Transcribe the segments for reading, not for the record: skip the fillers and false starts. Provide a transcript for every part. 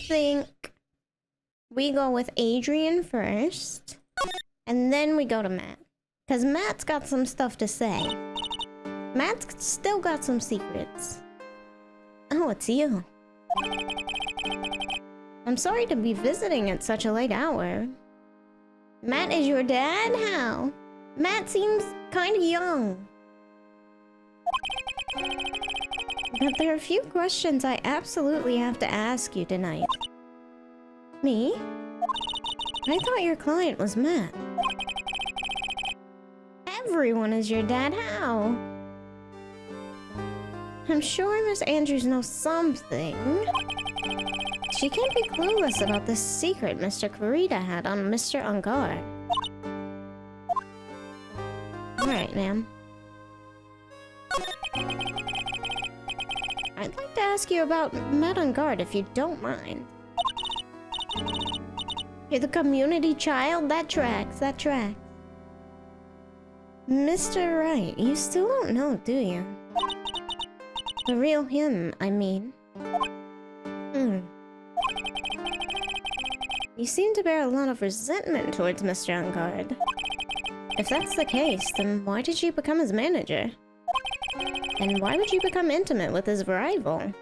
think we go with Adrian first, and then we go to Matt. Because Matt's got some stuff to say. Matt's still got some secrets. Oh, it's you. I'm sorry to be visiting at such a late hour. Matt is your dad? How? Matt seems kind of young. But there are a few questions I absolutely have to ask you tonight. Me? I thought your client was Matt. Everyone is your dad, how? I'm sure Miss Andrews knows something. She can't be clueless about the secret Mr. Kurita had on Mr. Engarde. Alright, ma'am. I'd like to ask you about Matt Engarde if you don't mind. You're the community child? That tracks, that tracks. Mr. Wright, you still don't know, do you? The real him, I mean. You seem to bear a lot of resentment towards Mr. Engarde. If that's the case, then why did you become his manager? And why would you become intimate with his rival?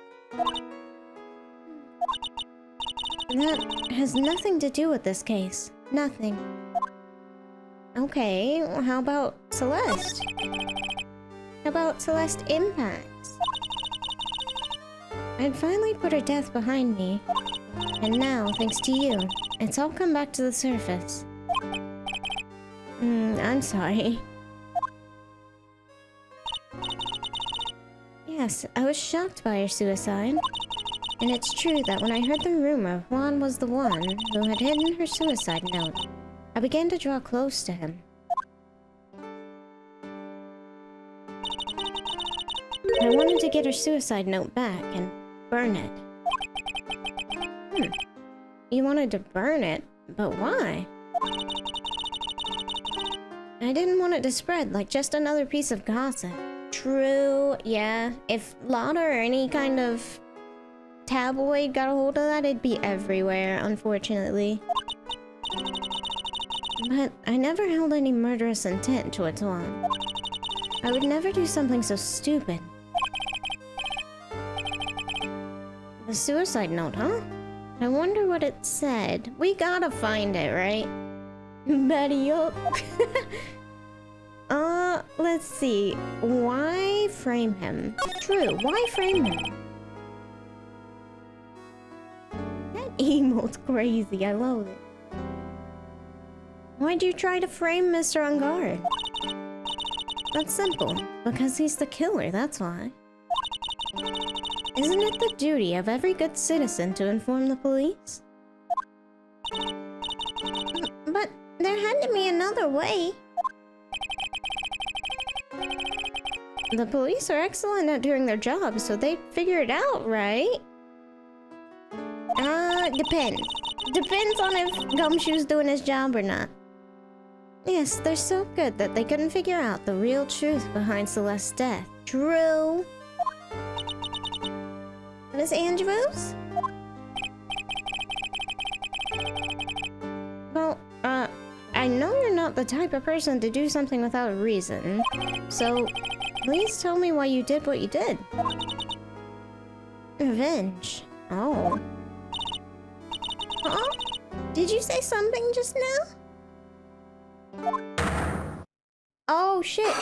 That has nothing to do with this case. Nothing. Okay, well, how about Celeste? How about Celeste Impacts? I'd finally put her death behind me. And now, thanks to you, it's all come back to the surface. I'm sorry. Yes, I was shocked by her suicide. And it's true that when I heard the rumor Juan was the one who had hidden her suicide note, I began to draw close to him. I wanted to get her suicide note back and burn it. You wanted to burn it, but why? I didn't want it to spread like just another piece of gossip. True, yeah. If Lotta or any kind of tabloid got a hold of that, it'd be everywhere, unfortunately. But I never held any murderous intent towards Juan. I would never do something so stupid. The suicide note, huh? I wonder what it said. We gotta find it, right? Betty up. Let's see. Why frame him? True, why frame him? That emote's crazy, I love it. Why'd you try to frame Mr. Engarde? That's simple. Because he's the killer, that's why. Isn't it the duty of every good citizen to inform the police? But there had to be another way. The police are excellent at doing their job, so they'd figure it out, right? Depends. Depends on if Gumshoe's doing his job or not. Yes, they're so good that they couldn't figure out the real truth behind Celeste's death. True. Miss Andrews? Well, I know you're not the type of person to do something without a reason, so please tell me why you did what you did. Revenge. Oh. Huh? Did you say something just now? Oh, shit.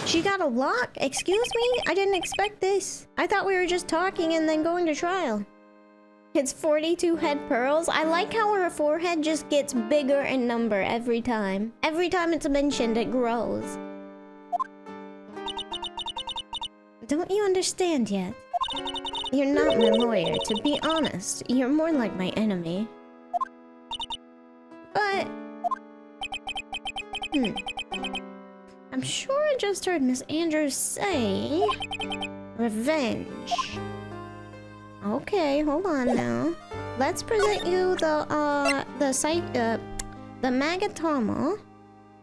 She got a lock? Excuse me? I didn't expect this. I thought we were just talking and then going to trial. It's 42 head pearls. I like how her forehead just gets bigger in number every time. Every time it's mentioned, it grows. Don't you understand yet? You're not my lawyer. To be honest, you're more like my enemy. But... I'm sure I just heard Miss Andrews say... revenge. Okay, hold on now. Let's present you the Magatama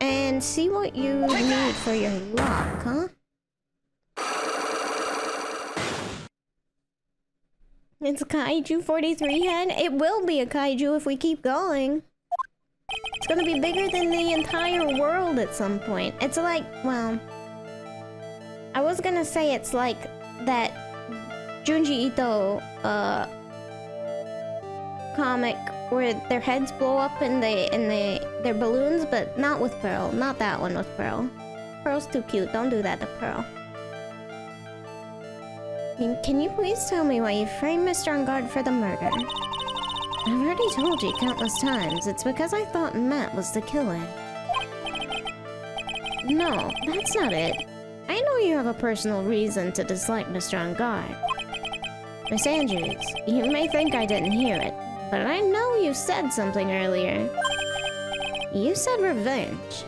and see what you need for your lock, huh? It's a Kaiju 43 head? It will be a Kaiju if we keep going. It's gonna be bigger than the entire world at some point. It's like, well... I was gonna say it's like that Junji Ito, comic where their heads blow up and they're balloons, but not with Pearl. Not that one with Pearl. Pearl's too cute. Don't do that to Pearl. Can you please tell me why you framed Mr. Engarde for the murder? I've already told you countless times. It's because I thought Matt was the killer. No, that's not it. I know you have a personal reason to dislike Mr. Engarde. Miss Andrews, you may think I didn't hear it, but I know you said something earlier. You said revenge.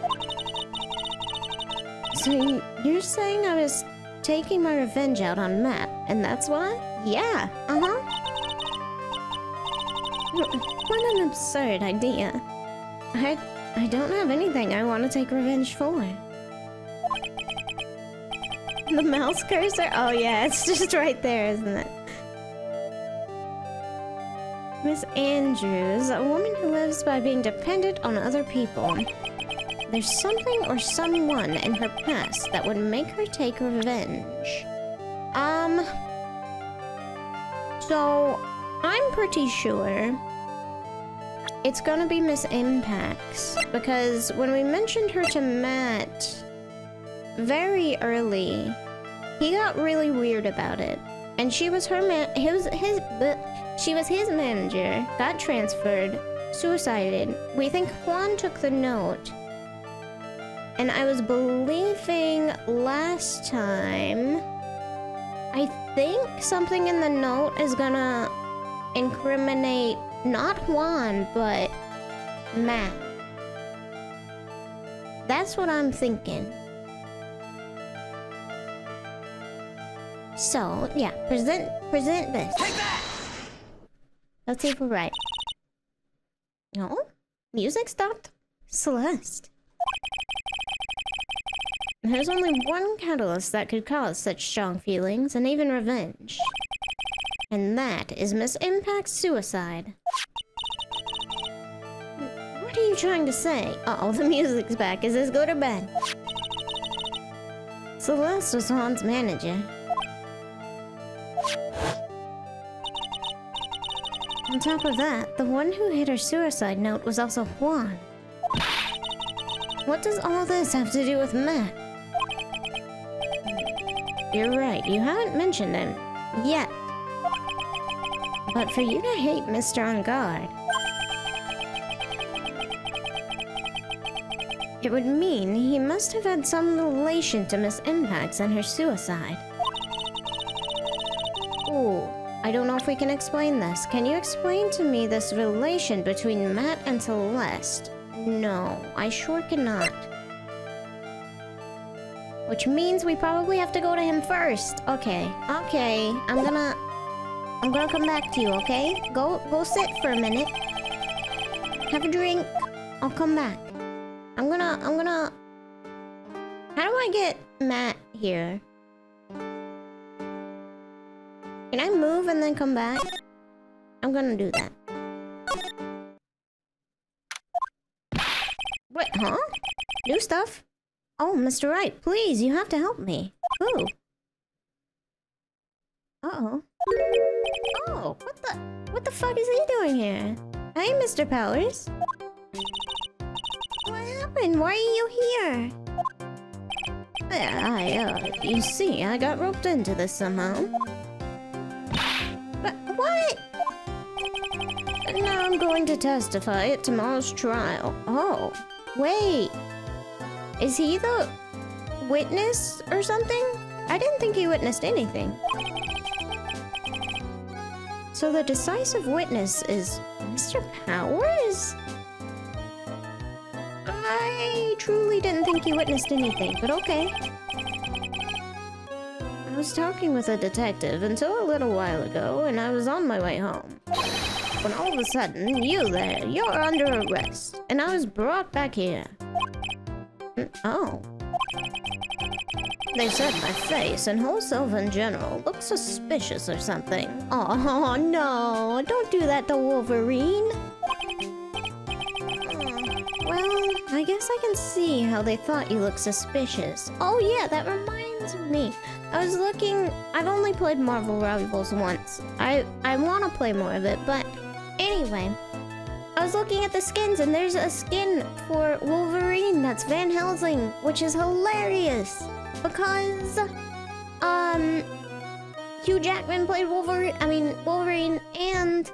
So you're saying I was taking my revenge out on Matt, and that's why? Yeah, What an absurd idea. I don't have anything I want to take revenge for. The mouse cursor? Oh yeah, it's just right there, isn't it? Miss Andrews, a woman who lives by being dependent on other people. There's something or someone in her past that would make her take revenge. So I'm pretty sure it's gonna be Miss Impax, because when we mentioned her to Matt very early, he got really weird about it, and she was her she was his manager, got transferred, suicided. We think Juan took the note, and I was believing last time, I think something in the note is gonna incriminate not Juan, but Matt. That's what I'm thinking. So, yeah, present this. Take that! Let's see if we're right. No? Music stopped? Celeste. There's only one catalyst that could cause such strong feelings, and even revenge. And that is Miss Impact's suicide. What are you trying to say? Uh-oh, the music's back. Is this good or bad? Celeste was Juan's manager. On top of that, the one who hit her suicide note was also Juan. What does all this have to do with Matt? You're right, you haven't mentioned him. Yet. But for you to hate Mr. Engarde, it would mean he must have had some relation to Miss Impax and her suicide. Ooh, I don't know if we can explain this. Can you explain to me this relation between Matt and Celeste? No, I sure cannot. Which means we probably have to go to him first. Okay, I'm gonna come back to you, okay? Go sit for a minute. Have a drink. I'll come back. I'm gonna... How do I get Matt here? Can I move and then come back? I'm gonna do that. Wait, huh? New stuff? Oh, Mr. Wright, please, you have to help me. Ooh. Uh-oh. Oh, what the fuck is he doing here? Hey, Mr. Powers. What happened? Why are you here? You see, I got roped into this somehow. But what? And now I'm going to testify at tomorrow's trial. Oh, wait. Is he the witness or something? I didn't think he witnessed anything. So the decisive witness is Mr. Powers? I truly didn't think he witnessed anything, but okay. I was talking with a detective until a little while ago, and I was on my way home. When all of a sudden, you're under arrest, and I was brought back here. Oh. They said my face and whole self in general looks suspicious or something. Oh no, don't do that to Wolverine. Well, I guess I can see how they thought you looked suspicious. Oh yeah, that reminds me. I was looking, I've only played Marvel Rivals once. I want to play more of it, but anyway. I was looking at the skins and there's a skin for Wolverine that's Van Helsing, which is hilarious. Because, Hugh Jackman played Wolverine and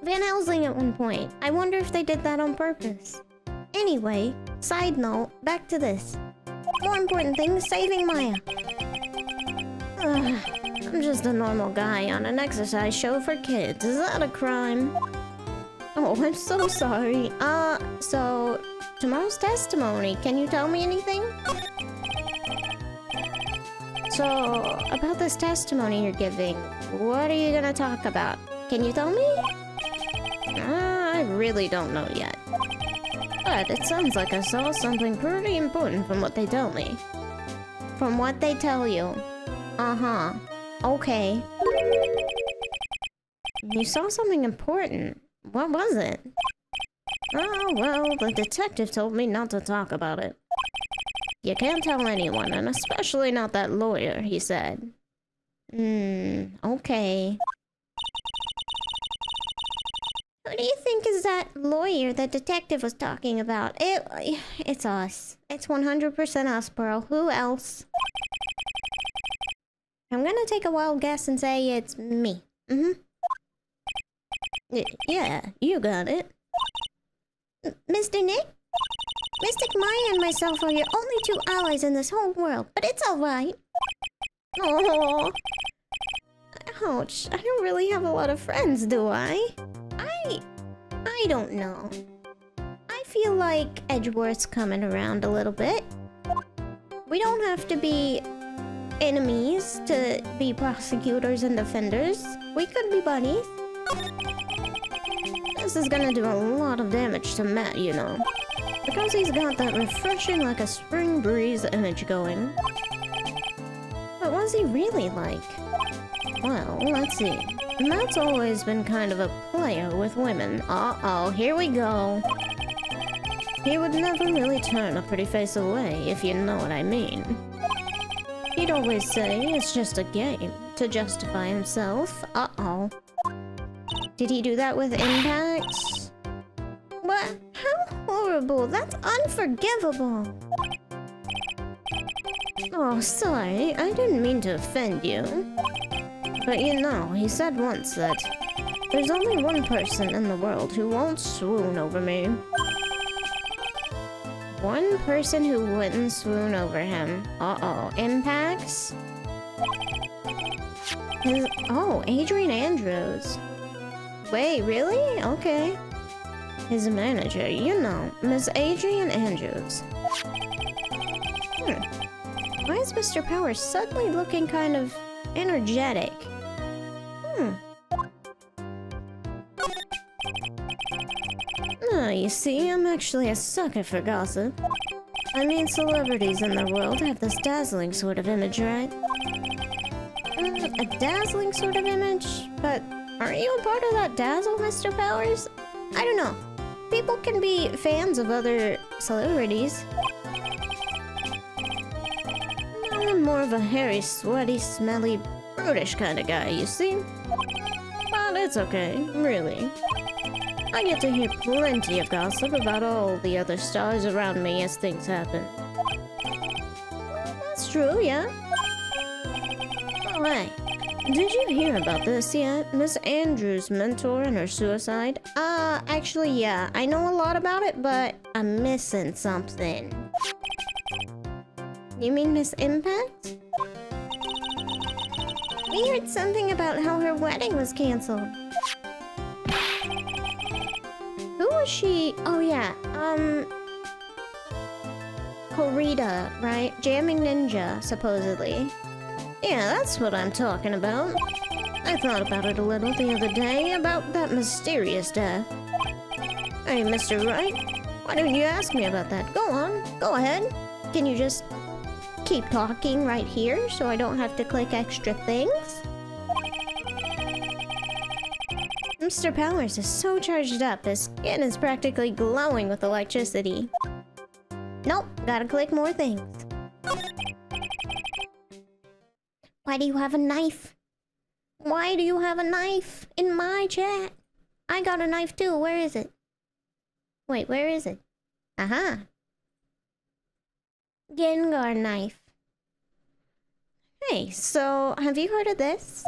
Van Helsing at one point. I wonder if they did that on purpose. Anyway, side note, back to this. More important thing, saving Maya. I'm just a normal guy on an exercise show for kids. Is that a crime? Oh, I'm so sorry. So, tomorrow's testimony. Can you tell me anything? So, about this testimony you're giving, what are you gonna talk about? Can you tell me? I really don't know yet. But it sounds like I saw something pretty important from what they tell me. From what they tell you. Uh-huh. Okay. You saw something important. What was it? Oh, well, the detective told me not to talk about it. You can't tell anyone, and especially not that lawyer, he said. Okay. Who do you think is that lawyer the detective was talking about? It's us. It's 100% us, Pearl. Who else? I'm gonna take a wild guess and say it's me. Yeah, you got it. Mr. Nick? Mystic Maya and myself are your only two allies in this whole world, but it's alright. Oh, ouch. I don't really have a lot of friends, do I? I don't know. I feel like Edgeworth's coming around a little bit. We don't have to be enemies to be prosecutors and defenders. We could be buddies. This is gonna do a lot of damage to Matt, you know. Because he's got that refreshing like a spring breeze image going. But what's he really like? Well, let's see. Matt's always been kind of a player with women. Uh-oh, here we go. He would never really turn a pretty face away, if you know what I mean. He'd always say it's just a game, to justify himself. Uh-oh. Did he do that with Impacts? What? How horrible! That's unforgivable! Oh, sorry. I didn't mean to offend you. But you know, he said once that there's only one person in the world who won't swoon over me. One person who wouldn't swoon over him. Uh-oh. Impacts? Oh, Adrian Andrews. Wait, really? Okay. His manager, you know, Miss Adrian Andrews. Why is Mr. Powers suddenly looking kind of energetic? You see, I'm actually a sucker for gossip. I mean, celebrities in the world have this dazzling sort of image, right? A dazzling sort of image? But aren't you a part of that dazzle, Mr. Powers? I don't know. People can be fans of other celebrities. I'm more of a hairy, sweaty, smelly, brutish kind of guy, you see? But it's okay, really. I get to hear plenty of gossip about all the other stars around me as things happen. That's true, yeah. Alright. Did you hear about this yet? Miss Andrews' mentor and her suicide? Actually, yeah. I know a lot about it, but I'm missing something. You mean Miss Impact? We heard something about how her wedding was canceled. Who was she? Oh yeah, Corita, right? Jamming Ninja, supposedly. Yeah, that's what I'm talking about. I thought about it a little the other day, about that mysterious death. Hey, Mr. Wright, why didn't you ask me about that? Go on, go ahead. Can keep talking right here so I don't have to click extra things. Mr. Powers is so charged up, his skin is practically glowing with electricity. Nope, gotta click more things. Why do you have a knife? Why do you have a knife in my chat? I got a knife too, where is it? Wait, where is it? Aha. Engarde knife. Hey, so have you heard of this?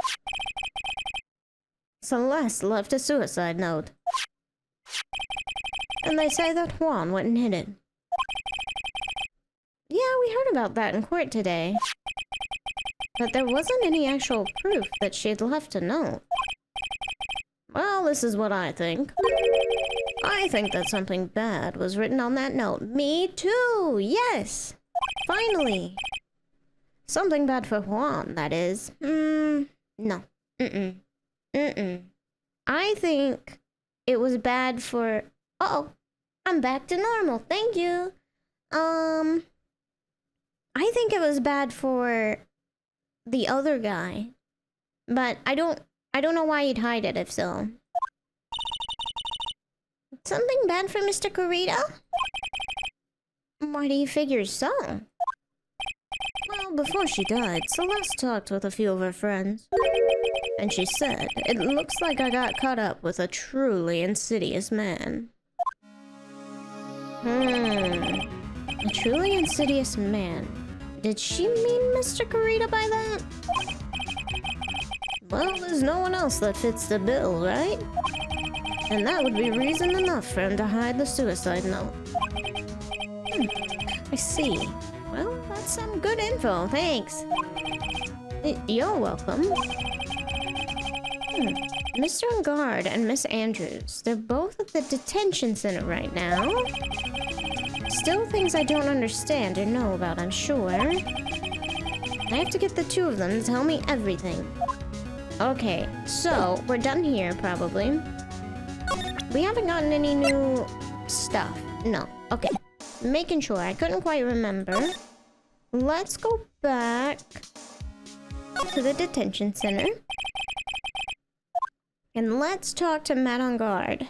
Celeste left a suicide note. And they say that Juan went and hid it. Yeah, we heard about that in court today. But there wasn't any actual proof that she had left a note. Well, this is what I think. I think that something bad was written on that note. Me too! Yes! Finally! Something bad for Juan, that is. No. I think it was bad for... Uh-oh. I'm back to normal. Thank you. I think it was bad for the other guy. But I don't know why he'd hide it if so. Something bad for Mr. Corita? Why do you figure so? Well, before she died, Celeste talked with a few of her friends. And she said, it looks like I got caught up with a truly insidious man. A truly insidious man. Did she mean Mr. Corita by that? Well, there's no one else that fits the bill, right? And that would be reason enough for him to hide the suicide note. I see. Well, that's some good info, thanks. You're welcome. Mr. Engarde and Miss Andrews, they're both at the detention center right now. Still things I don't understand or know about, I'm sure. I have to get the two of them to tell me everything. Okay, so we're done here, probably. We haven't gotten any new stuff. No. Okay. Making sure. I couldn't quite remember. Let's go back to the detention center. And let's talk to Matt Engarde.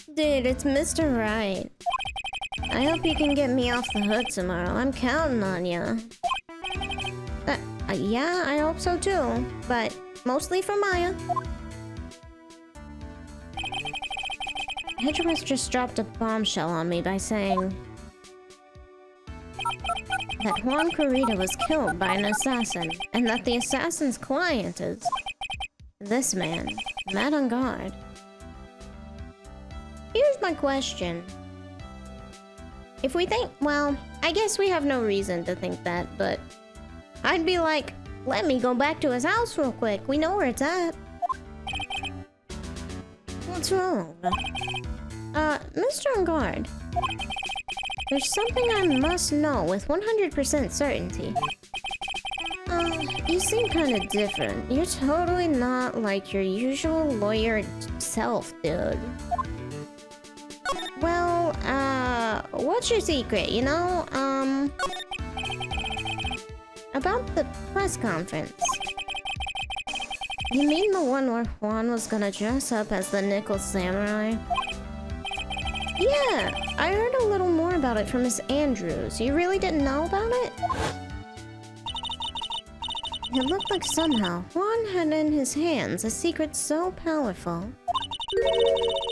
Dude, it's Mr. Wright. I hope you can get me off the hook tomorrow. I'm counting on ya. Yeah, I hope so too. But mostly for Maya. Edgeworth just dropped a bombshell on me by saying that Juan Corita was killed by an assassin, and that the assassin's client is this man, Matt Engarde. Here's my question. If we think, well, I guess we have no reason to think that, but I'd be like, let me go back to his house real quick. We know where it's at. What's wrong? Mr. Engarde. There's something I must know with 100% certainty. You seem kind of different. You're totally not like your usual lawyer self, dude. Well, what's your secret, you know? About the press conference. You mean the one where Juan was gonna dress up as the Nickel Samurai? Yeah, I heard a little more about it from Miss Andrews. You really didn't know about it? It looked like somehow Juan had in his hands a secret so powerful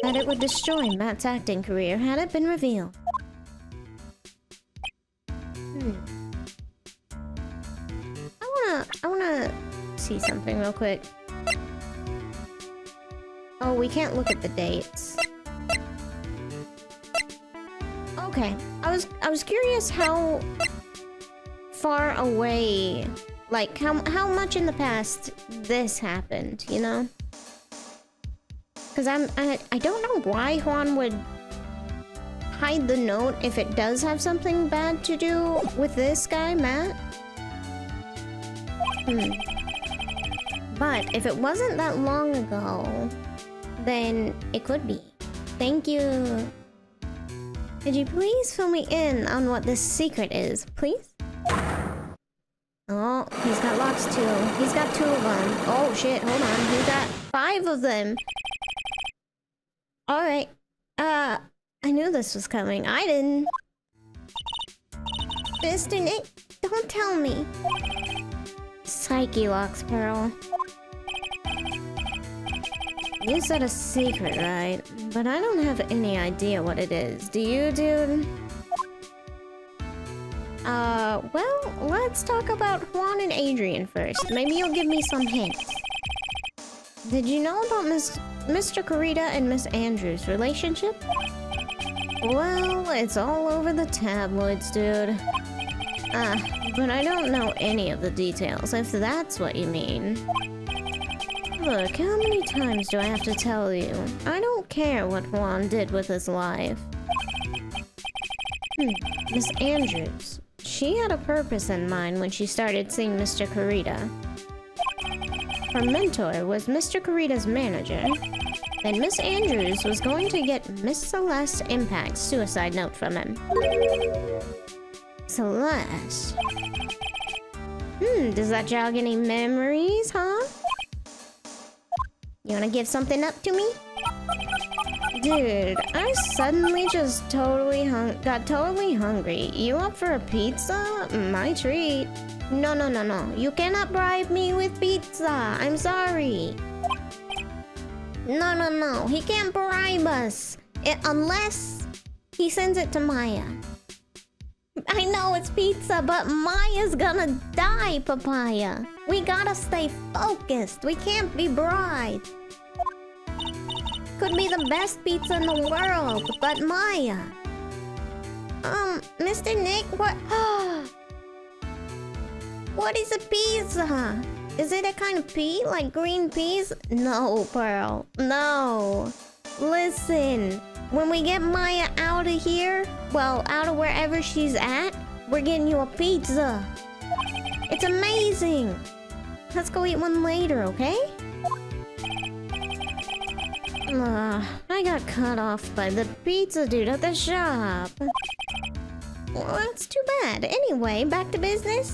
that it would destroy Matt's acting career had it been revealed. I wanna see something real quick. Oh, we can't look at the dates. Okay, I was curious how far away, like how much in the past this happened, you know? Because I don't know why Juan would hide the note if it does have something bad to do with this guy, Matt. But if it wasn't that long ago, then it could be. Thank you. Could you please fill me in on what this secret is, please? Oh, he's got locks too. He's got 2 of them. Oh shit, hold on. He's got 5 of them. Alright. I knew this was coming. I didn't. Mr. Nick, don't tell me. Psyche locks, Pearl. You said a secret, right? But I don't have any idea what it is. Do you, dude? Well, let's talk about Juan and Adrian first. Maybe you'll give me some hints. Did you know about Mr. Corita and Miss Andrews' relationship? Well, it's all over the tabloids, dude. But I don't know any of the details, if that's what you mean. Look, how many times do I have to tell you? I don't care what Juan did with his life. Miss Andrews. She had a purpose in mind when she started seeing Mr. Corita. Her mentor was Mr. Corita's manager, and Miss Andrews was going to get Miss Celeste's impact suicide note from him. Celeste. Does that jog any memories, huh? You wanna give something up to me? Dude, I suddenly just got totally hungry. You up for a pizza? My treat. No. You cannot bribe me with pizza. I'm sorry. No. He can't bribe us. Unless he sends it to Maya. I know it's pizza, but Maya's gonna die, Papaya. We gotta stay focused. We can't be bribed. Could be the best pizza in the world, but Maya. Mr. Nick, what? What is a pizza? Is it a kind of pea, like green peas? No, Pearl. No. Listen, when we get Maya out of here, well, out of wherever she's at, we're getting you a pizza. It's amazing. Let's go eat one later, okay? I got cut off by the pizza dude at the shop. Well, that's too bad. Anyway, back to business.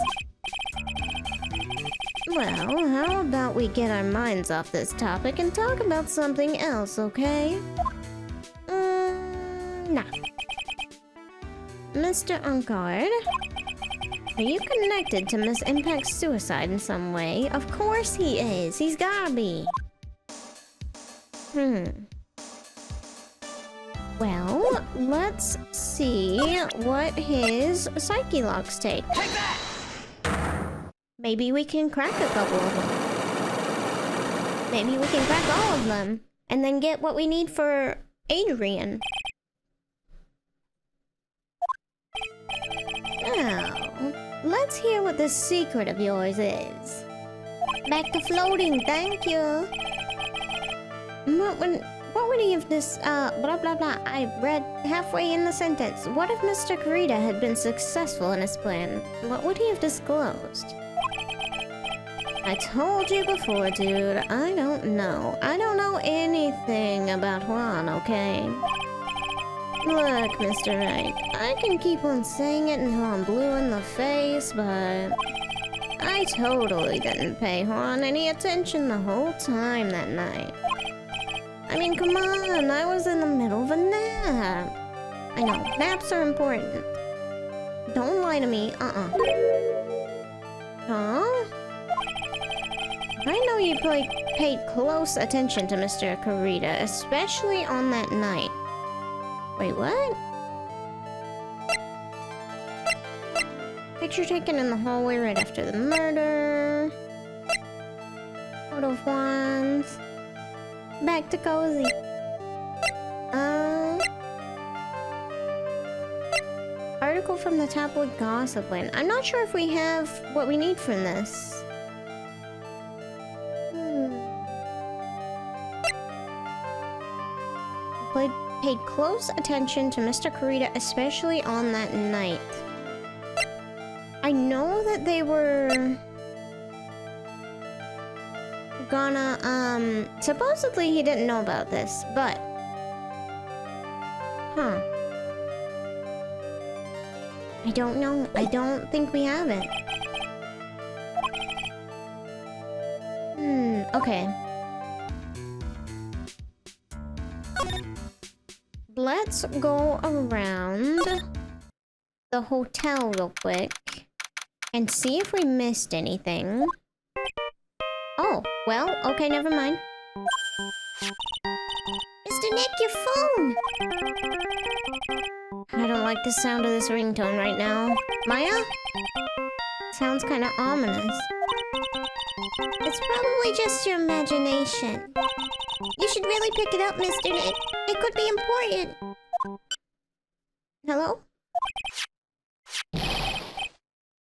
Well, how about we get our minds off this topic and talk about something else, okay? Nah. Mr. Engarde, are you connected to Miss Impact's suicide in some way? Of course he is. He's gotta be. Well, let's see what his psyche locks take. Take that! Maybe we can crack a couple of them. Maybe we can crack all of them. And then get what we need for Adrian. Now, let's hear what this secret of yours is. Back to floating, thank you. What would he have this, blah blah blah, I read halfway in the sentence. What if Mr. Corita had been successful in his plan? What would he have disclosed? I told you before, dude, I don't know. I don't know anything about Juan, okay? Look, Mr. Wright, I can keep on saying it until I'm blue in the face, but I totally didn't pay Juan any attention the whole time that night. I mean, come on, I was in the middle of a nap. I know, naps are important. Don't lie to me, Huh? I know you paid close attention to Mr. Corita, especially on that night. Wait, what? Picture taken in the hallway right after the murder. Photo of wands. Back to cozy. Article from the tabloid gossip lane. I'm not sure if we have what we need from this. Paid close attention to Mr. Corita, especially on that night. I know that they were gonna, supposedly he didn't know about this, but... I don't know. I don't think we have it. Okay. Let's go around the hotel real quick and see if we missed anything. Oh, well, okay, never mind. Mr. Nick, your phone! I don't like the sound of this ringtone right now. Maya? Sounds kind of ominous. It's probably just your imagination. You should really pick it up, Mr. Nick. It could be important. Hello?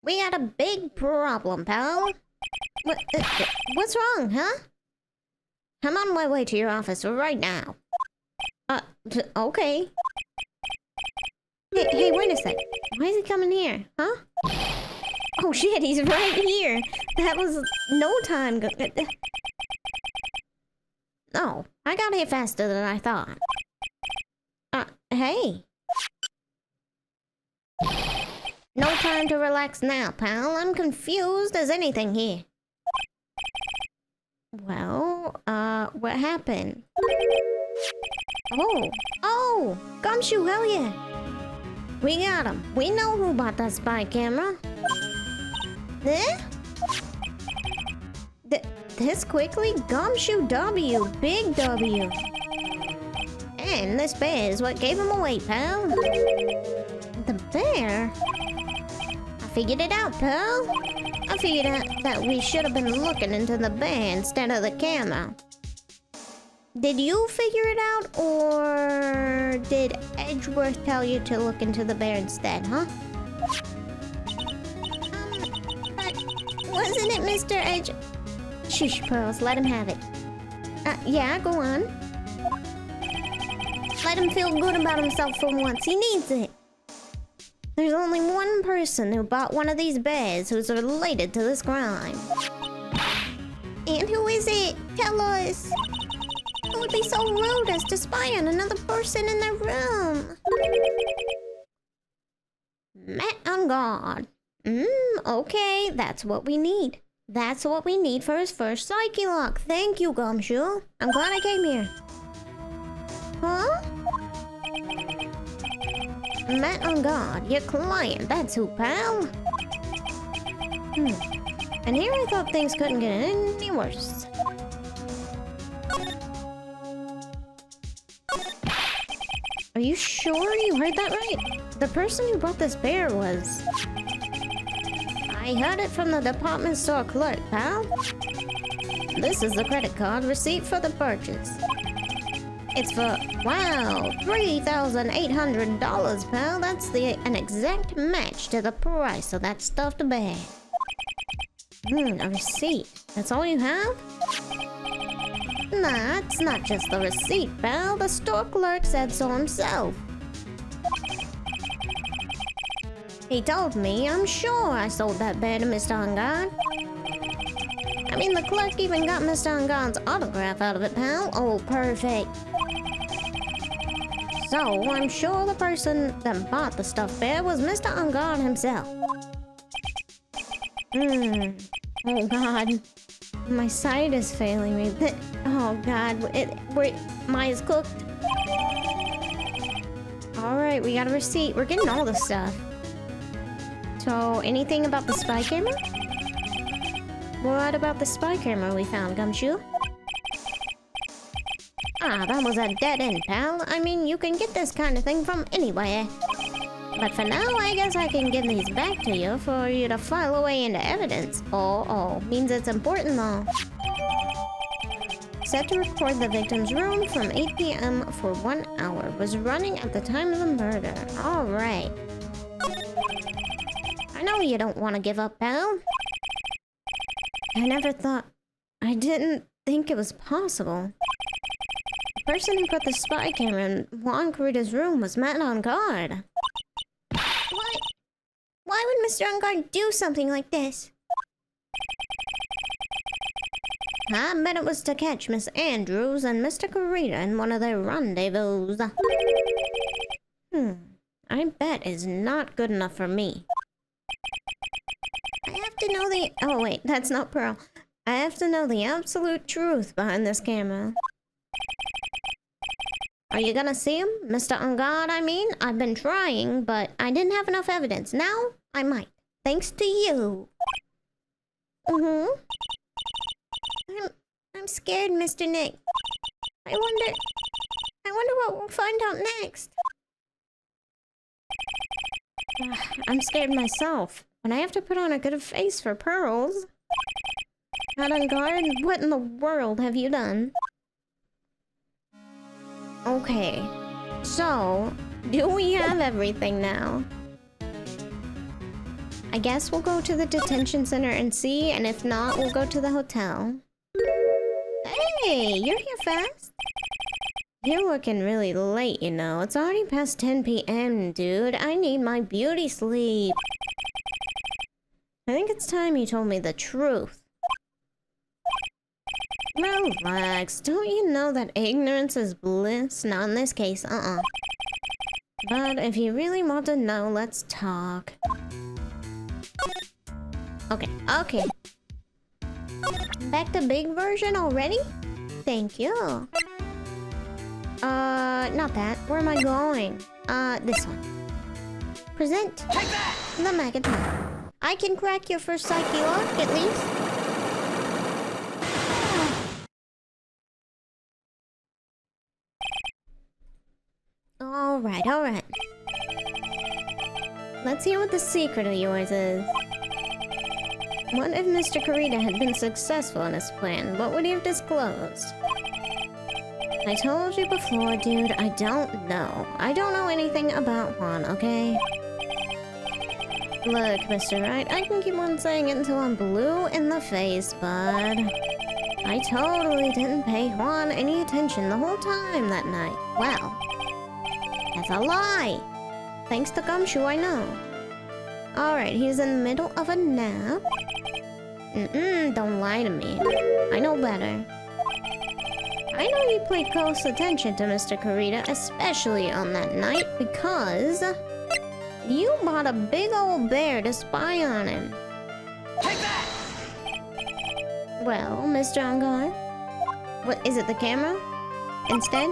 We got a big problem, pal. What's wrong, huh? I'm on my way to your office right now. Okay. Hey, wait a sec. Why is he coming here, huh? Oh shit, he's right here. That was no time. Oh, I got here faster than I thought. Hey. No time to relax now, pal. I'm confused as anything here. Well, what happened? Oh, Gumshoe, hell yeah. We got him. We know who bought that spy camera. Huh? This quickly? Gumshoe W. Big W. And this bear is what gave him away, pal. The bear? I figured it out, pal. I figured out that we should have been looking into the bear instead of the camera. Did you figure it out, or did Edgeworth tell you to look into the bear instead, huh? But wasn't it Mr. Edge... Shush, Pearls, let him have it. Yeah, go on. Let him feel good about himself for once. He needs it. There's only one person who bought one of these bears who's related to this crime. And who is it? Tell us. Who would be so rude as to spy on another person in their room? Met on guard. Okay, that's what we need. That's what we need for his first psyche lock. Thank you, Gumshoe. I'm glad I came here. Huh? Met on guard. Your client. That's who, pal. And here I thought things couldn't get any worse. Are you sure you heard that right? The person who bought this bear was... I heard it from the department store clerk, pal. This is the credit card receipt for the purchase. It's for, wow, $3,800, pal. That's an exact match to the price of that stuffed bear. A receipt. That's all you have? Nah, it's not just the receipt, pal. The store clerk said so himself. He told me, I'm sure I sold that bear to Mr. Engarde. I mean, the clerk even got Mr. Engarde's autograph out of it, pal. Oh, perfect. So, I'm sure the person that bought the stuffed bear was Mr. Engarde himself. Oh, God. My sight is failing me. Oh, God. Maya's cooked. Alright, we got a receipt. We're getting all this stuff. So, anything about the spy camera? What about the spy camera we found, Gumshoe? That was a dead end, pal. I mean, you can get this kind of thing from anywhere. But for now, I guess I can give these back to you for you to file away into evidence. Oh, means it's important though. Set to record the victim's room from 8 p.m. for 1 hour. Was running at the time of the murder. Alright. I know you don't want to give up, pal. I didn't think it was possible. The person who put the spy camera in Juan Carita's room was met on guard. Why would Mr. Engarde do something like this? I bet it was to catch Miss Andrews and Mr. Carita in one of their rendezvous. I bet is not good enough for me. I have to know the... Oh, wait, that's not Pearl. I have to know the absolute truth behind this camera. Are you gonna see him? Mr. Engarde, I mean? I've been trying, but I didn't have enough evidence. Now, I might. Thanks to you. I'm scared, Mr. Nick. I wonder what we'll find out next. I'm scared myself, but I have to put on a good face for pearls. Engarde, what in the world have you done? Okay, so, do we have everything now? I guess we'll go to the detention center and see, and if not, we'll go to the hotel. Hey, you're here fast. You're working really late, you know. It's already past 10 p.m., dude. I need my beauty sleep. I think it's time you told me the truth. Relax. Don't you know that ignorance is bliss? Not in this case, But if you really want to know, let's talk. Okay. Back to big version already? Thank you. Not that. Where am I going? This one. Present the magazine. I can crack your first psyche lock, at least. Alright. Let's hear what the secret of yours is. What if Mr. Kurita had been successful in his plan? What would he have disclosed? I told you before, dude, I don't know. I don't know anything about Juan, okay? Look, Mr. Wright, I can keep on saying it until I'm blue in the face, bud. I totally didn't pay Juan any attention the whole time that night. Well, that's a lie! Thanks to Gumshoe, I know. Alright, he's in the middle of a nap. Don't lie to me. I know better. I know you paid close attention to Mr. Kurita, especially on that night, because you bought a big old bear to spy on him. Take that! Well, Mr. Engarde? What, is it the camera? Instead?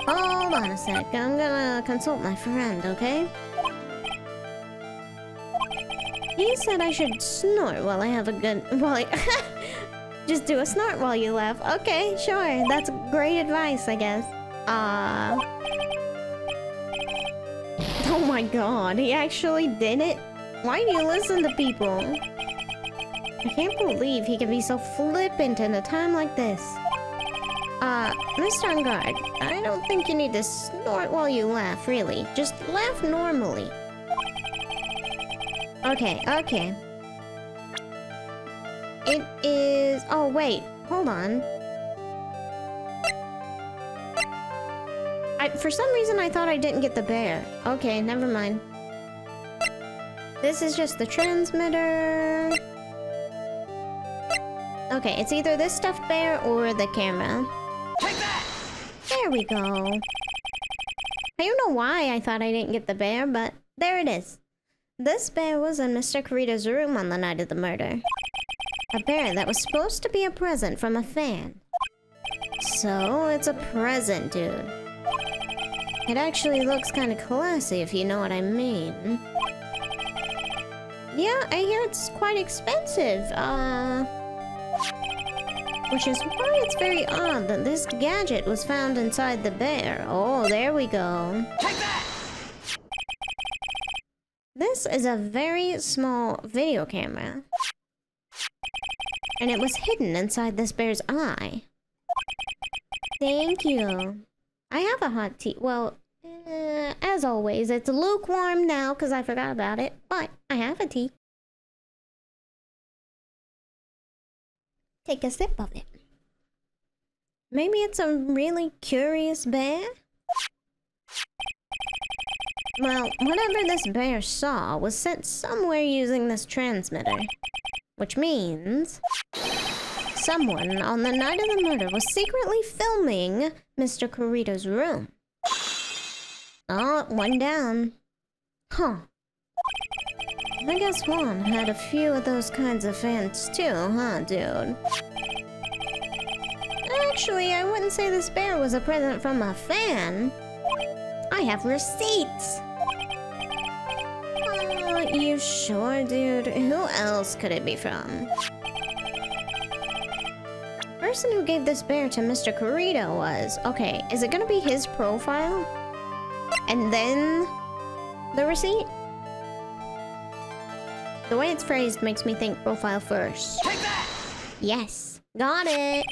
Hold on a sec, I'm gonna consult my friend, okay? He said I should snort while I have a good... Just do a snort while you laugh. Okay, sure. That's great advice, I guess. Oh my god, he actually did it? Why do you listen to people? I can't believe he can be so flippant in a time like this. Mr. Engarde, I don't think you need to snort while you laugh, really. Just laugh normally. Okay. It is... Oh, wait. Hold on. For some reason, I thought I didn't get the bear. Okay, never mind. This is just the transmitter. Okay, it's either this stuffed bear or the camera. Take that! There we go. I don't know why I thought I didn't get the bear, but there it is. This bear was in Mr. Kurita's room on the night of the murder. A bear that was supposed to be a present from a fan. So, it's a present, dude. It actually looks kind of classy, if you know what I mean. Yeah, I hear it's quite expensive, which is why it's very odd that this gadget was found inside the bear. Oh, there we go. Take that! This is a very small video camera. And it was hidden inside this bear's eye. Thank you. I have a hot tea. Well, as always, it's lukewarm now because I forgot about it. But I have a tea. Take a sip of it. Maybe it's a really curious bear? Well, whatever this bear saw was sent somewhere using this transmitter. Which means... someone on the night of the murder was secretly filming Mr. Kurita's room. Oh, one down. Huh. I guess Juan had a few of those kinds of fans too, huh, dude? Actually, I wouldn't say this bear was a present from a fan. I have receipts. Oh, you sure, dude? Who else could it be from? The person who gave this bear to Mr. Corrito was... Okay, is it gonna be his profile? And then the receipt? The way it's phrased makes me think profile first. Take that! Yes, got it.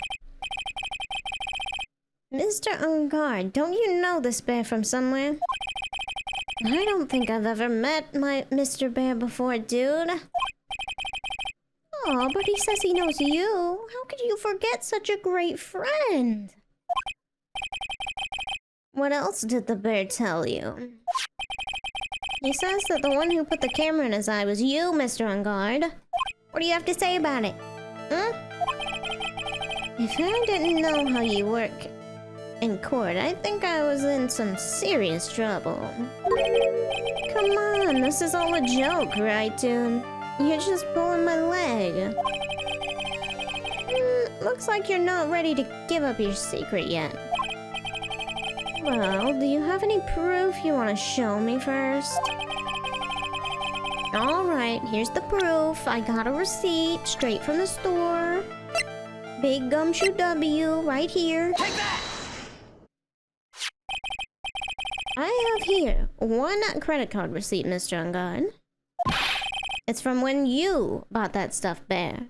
Mr. Engarde, don't you know this bear from somewhere? I don't think I've ever met my Mr. Bear before, dude. Aw, but he says he knows you. How could you forget such a great friend? What else did the bear tell you? He says that the one who put the camera in his eye was you, Mr. Engarde. What do you have to say about it? Huh? If I didn't know how you work in court, I think I was in some serious trouble. Come on, this is all a joke, right, dude? You're just pulling my leg. Looks like you're not ready to give up your secret yet. Well, do you have any proof you want to show me first? Alright, here's the proof. I got a receipt straight from the store. Big Gumshoe W right here. Take that! I have here one credit card receipt, Mr. Engarde. It's from when you bought that stuffed bear.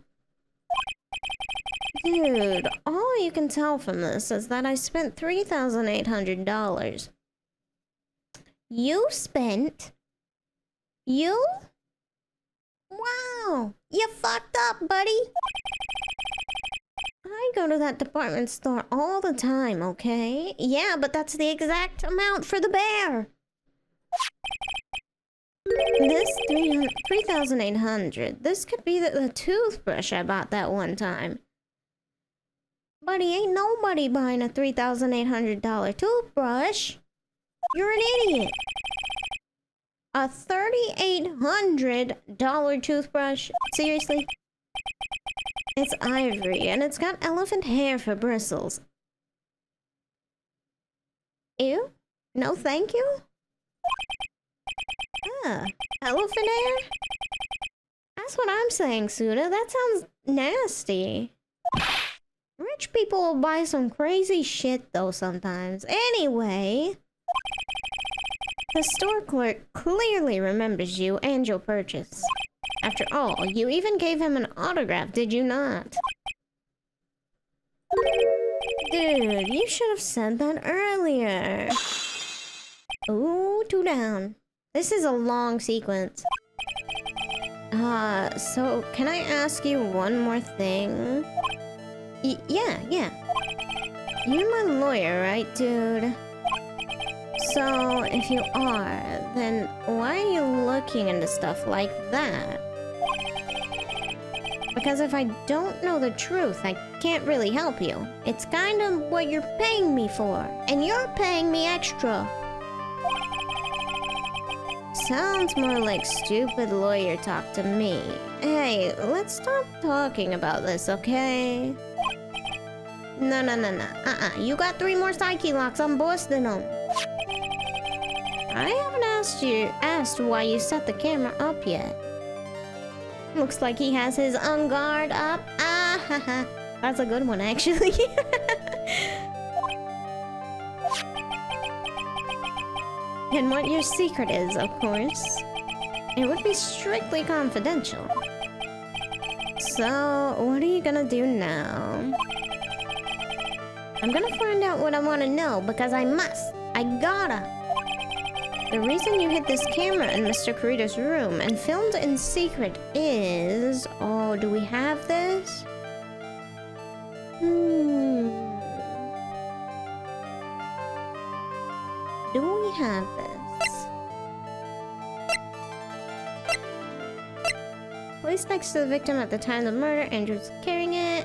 Dude, all you can tell from this is that I spent $3,800. You spent? You? Wow, you fucked up, buddy. I go to that department store all the time, okay? Yeah, but that's the exact amount for the bear. This $3,800. This could be the toothbrush I bought that one time. Buddy, ain't nobody buying a $3,800 toothbrush. You're an idiot. A $3,800 toothbrush? Seriously? It's ivory, and it's got elephant hair for bristles. Ew? No thank you? Elephant hair? That's what I'm saying, Suda. That sounds nasty. Rich people will buy some crazy shit, though, sometimes. Anyway... The store clerk clearly remembers you and your purchase. After all, you even gave him an autograph, did you not? Dude, you should have said that earlier. Ooh, 2 down. This is a long sequence. So can I ask you one more thing? Yeah. You're my lawyer, right, dude? So, if you are, then why are you looking into stuff like that? Because if I don't know the truth, I can't really help you. It's kind of what you're paying me for, and you're paying me extra. Sounds more like stupid lawyer talk to me. Hey, let's stop talking about this, okay? No. You got 3 more psyche locks, I'm busting them. I haven't asked why you set the camera up yet. Looks like he has his Engarde up. Haha. That's a good one, actually. And what your secret is, of course. It would be strictly confidential. So, what are you gonna do now? I'm gonna find out what I want to know, because I must. I gotta. The reason you hid this camera in Mr. Corrito's room and filmed in secret is... Oh, do we have this? Do we have this? Placed next to the victim at the time of the murder, Andrews carrying it.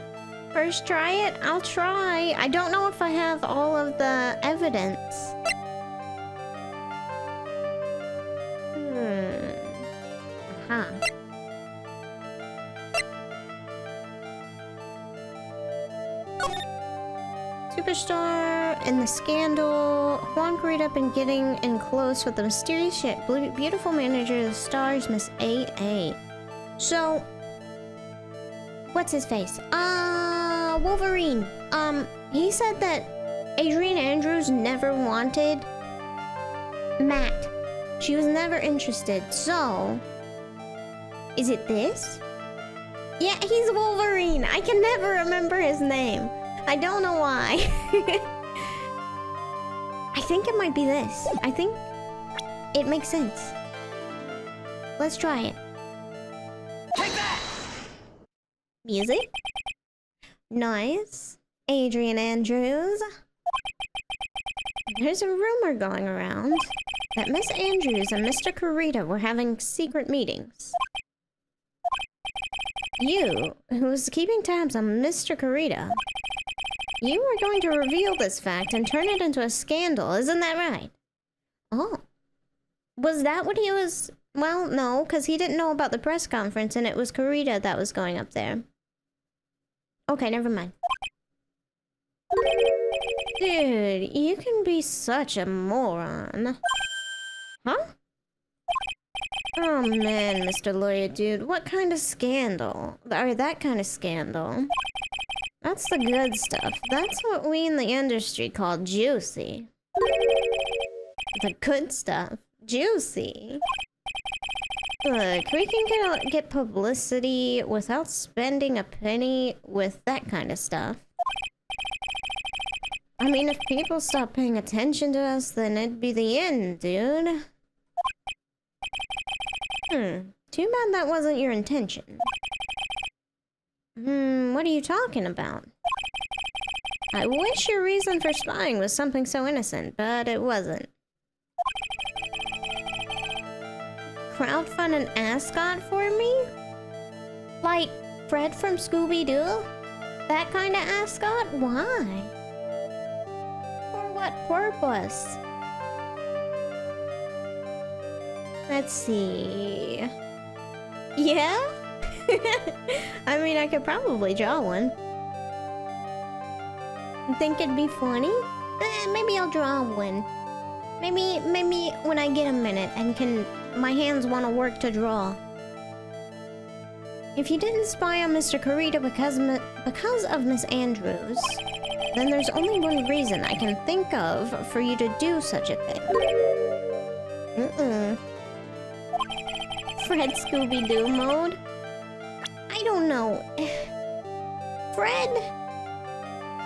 First try it? I'll try. I don't know if I have all of the evidence. Aha. Superstar and the scandal. Juan hurried up and getting in close with the mysterious yet beautiful manager of the stars, Miss A.A. So, what's his face? Wolverine. He said that Adrian Andrews never wanted Matt. She was never interested. So, is it this? Yeah, he's Wolverine. I can never remember his name. I don't know why. I think it might be this. I think it makes sense. Let's try it. Take that! Music. Nice. Adrian Andrews. There's a rumor going around that Miss Andrews and Mr. Kurita were having secret meetings. You, who's keeping tabs on Mr. Kurita, you are going to reveal this fact and turn it into a scandal, isn't that right? Oh. Was that what he was... Well, no, because he didn't know about the press conference and it was Kurita that was going up there. Okay, never mind. Dude, you can be such a moron. Huh? Oh man, Mr. Lawyer Dude, what kind of scandal? Or that kind of scandal? That's the good stuff. That's what we in the industry call juicy. The good stuff. Juicy. Look, we can get publicity without spending a penny with that kind of stuff. I mean, if people stop paying attention to us, then it'd be the end, dude. Too bad that wasn't your intention. What are you talking about? I wish your reason for spying was something so innocent, but it wasn't. Crowdfund an ascot for me? Like Fred from Scooby-Doo? That kind of ascot? Why? For what purpose? Let's see... Yeah? I mean, I could probably draw one. Think it'd be funny? Maybe I'll draw one. Maybe when I get a minute and my hands want to work to draw. If you didn't spy on Mr. Kurita because of Miss Andrews, then there's only one reason I can think of for you to do such a thing. Fred Scooby-Doo mode? I don't know. Fred?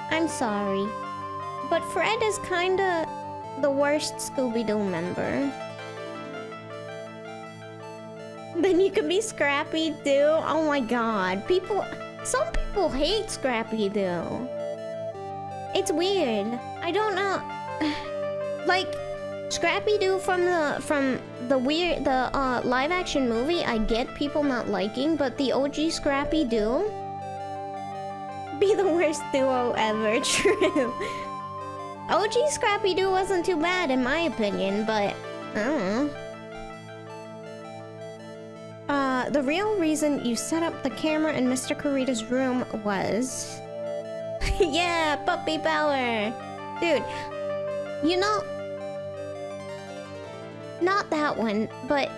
I'm sorry, but Fred is kinda the worst Scooby-Doo member. Then you could be Scrappy-Doo? Oh my god. Some people hate Scrappy-Doo. It's weird. I don't know. Like, Scrappy-Doo from the live action movie, I get people not liking, but the OG Scrappy-Doo? Be the worst duo ever, true. OG Scrappy-Doo wasn't too bad in my opinion, but I don't know. The real reason you set up the camera in Mr. Kurita's room was... Yeah, puppy power! Dude, you know... Not that one, but...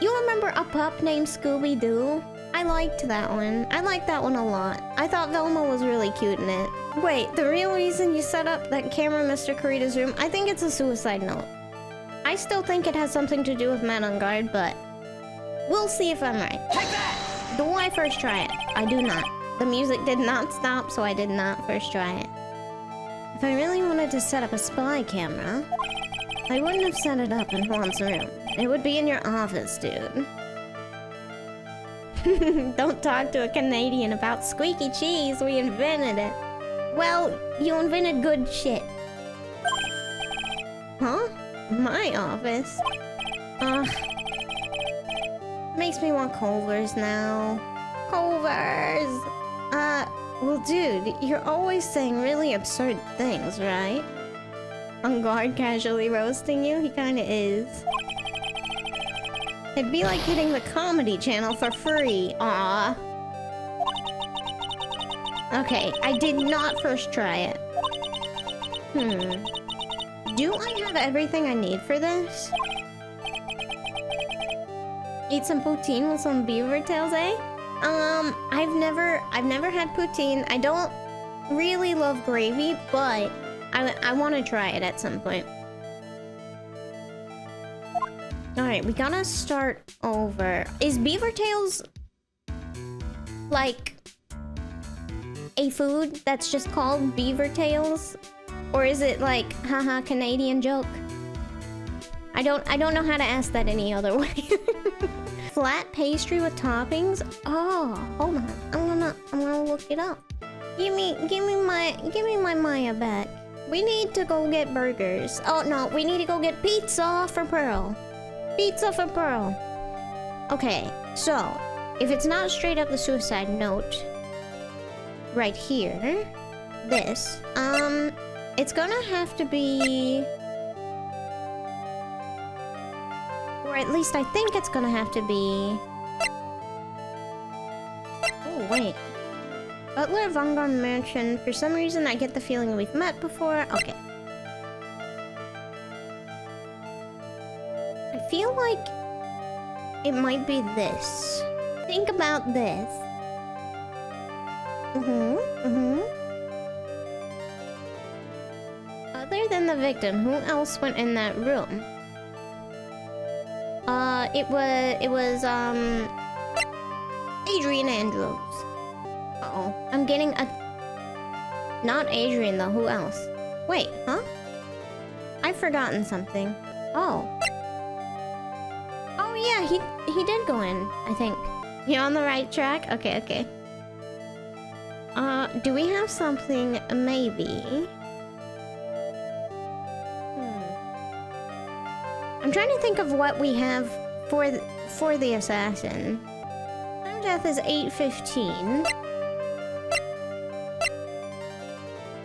You remember a pup named Scooby-Doo? I liked that one. I liked that one a lot. I thought Velma was really cute in it. Wait, the real reason you set up that camera in Mr. Kurita's room? I think it's a suicide note. I still think it has something to do with Matt Engarde, but... We'll see if I'm right. Do I first try it? I do not. The music did not stop, so I did not first try it. If I really wanted to set up a spy camera, I wouldn't have set it up in Juan's room. It would be in your office, dude. Don't talk to a Canadian about squeaky cheese. We invented it. Well, you invented good shit. Huh? My office? Makes me want Culver's now. Culver's! Well dude, you're always saying really absurd things, right? Engarde casually roasting you? He kinda is. It'd be like hitting the comedy channel for free. Aw. Okay, I did not first try it. Do I have everything I need for this? Eat some poutine with some beaver tails, eh? I've never had poutine. I don't really love gravy, but I want to try it at some point. Alright, we gotta start over. Is beaver tails like a food that's just called beaver tails? Or is it like, haha, Canadian joke? I don't know how to ask that any other way. Flat pastry with toppings? Oh, hold on. I'm gonna look it up. Give me my Maya back. We need to go get burgers. Oh no, we need to go get pizza for Pearl. Pizza for Pearl. Okay, so if it's not straight up the suicide note right here, this, it's gonna have to be, or at least I think it's gonna have to be. Oh wait, Butler of Engarde Mansion. For some reason, I get the feeling we've met before. Okay. I feel like it might be this. Think about this. Other than the victim, who else went in that room? It was Adrian Andrews. Uh-oh. I'm getting a... Not Adrian, though. Who else? Wait, huh? I've forgotten something. Oh. Oh, yeah, he did go in, I think. You're on the right track? Okay, okay. Do we have something, maybe? I'm trying to think of what we have for the assassin. Time death is 8:15.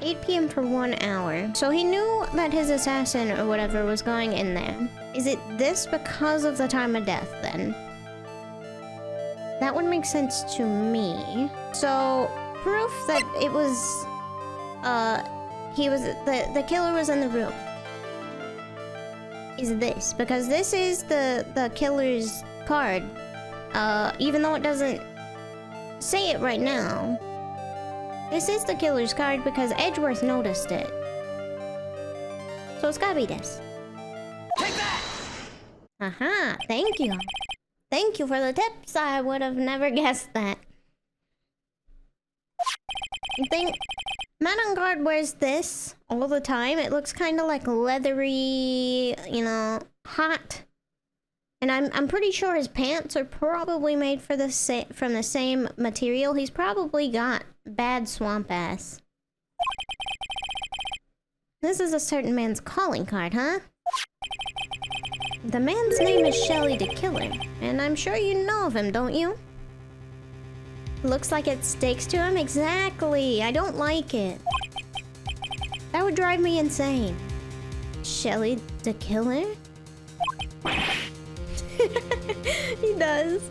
8 p.m. for 1 hour. So he knew that his assassin or whatever was going in there. Is it this because of the time of death then? That would make sense to me. So proof that it was the killer was in the room is this, because this is the killer's card, even though it doesn't say it right now. This is the killer's card because Edgeworth noticed it. So it's gotta be this. Take that! Aha, thank you. Thank you for the tips. I would have never guessed that. I think Man on Guard wears this all the time. It looks kind of like leathery, you know, hot. And I'm pretty sure his pants are probably made for from the same material. He's probably got bad swamp ass. This is a certain man's calling card, huh? The man's name is Shelly the Killer, and I'm sure you know of him, don't you? Looks like it stakes to him. Exactly. I don't like it. That would drive me insane. Shelly the Killer? He does.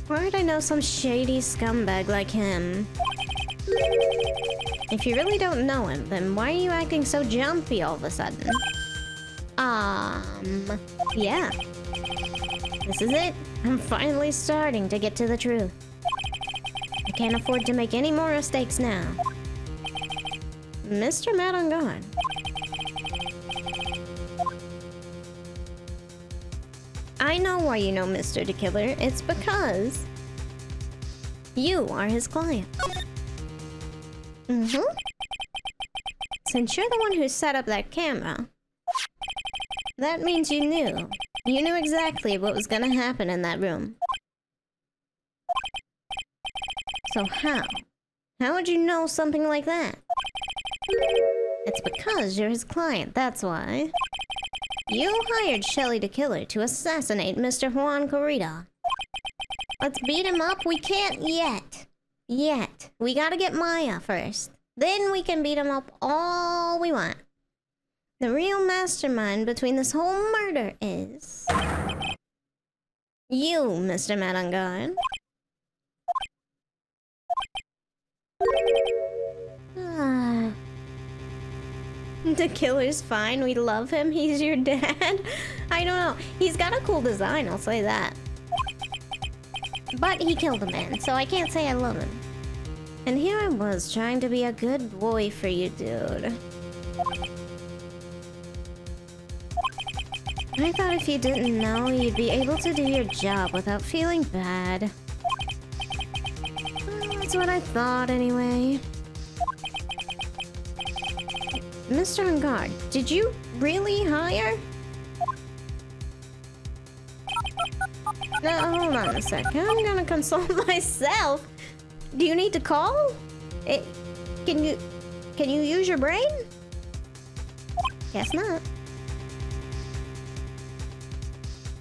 Why'd I know some shady scumbag like him? If you really don't know him, then why are you acting so jumpy all of a sudden? Yeah. This is it. I'm finally starting to get to the truth. I can't afford to make any more mistakes now. Mr. Matt on Guard. I know why you know Mr. the Killer. It's because you are his client. Since you're the one who set up that camera, that means you knew. You knew exactly what was gonna happen in that room. So how? How would you know something like that? It's because you're his client, that's why. You hired Shelly the Killer to assassinate Mr. Juan Corrida. Let's beat him up. We can't yet. Yet. We gotta get Maya first. Then we can beat him up all we want. The real mastermind between this whole murder is... you, Mr. Engarde. Ah. The killer's fine, we love him, he's your dad. I don't know, he's got a cool design, I'll say that. But he killed a man, so I can't say I love him. And here I was, trying to be a good boy for you, dude. I thought if you didn't know, you'd be able to do your job without feeling bad. Well, that's what I thought, anyway. Mr. Engarde, did you really hire? No, hold on a second. I'm gonna consult myself. Do you need to call? Can you use your brain? Guess not.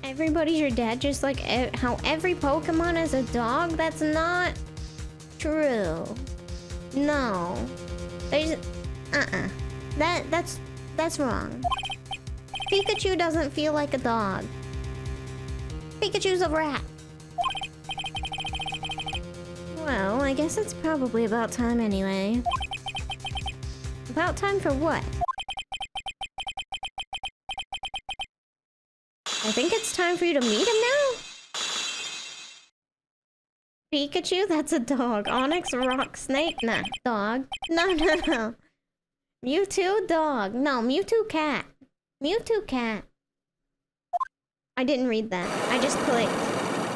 Everybody's your dad, just like how every Pokemon has a dog? That's not true. No. There's... That's wrong. Pikachu doesn't feel like a dog. Pikachu's a rat. Well, I guess it's probably about time anyway. About time for what? I think it's time for you to meet him now? Pikachu? That's a dog. Onyx, rock, snake? Nah, dog. No. Mewtwo, dog. No, Mewtwo, cat. Mewtwo, cat. I didn't read that. I just clicked.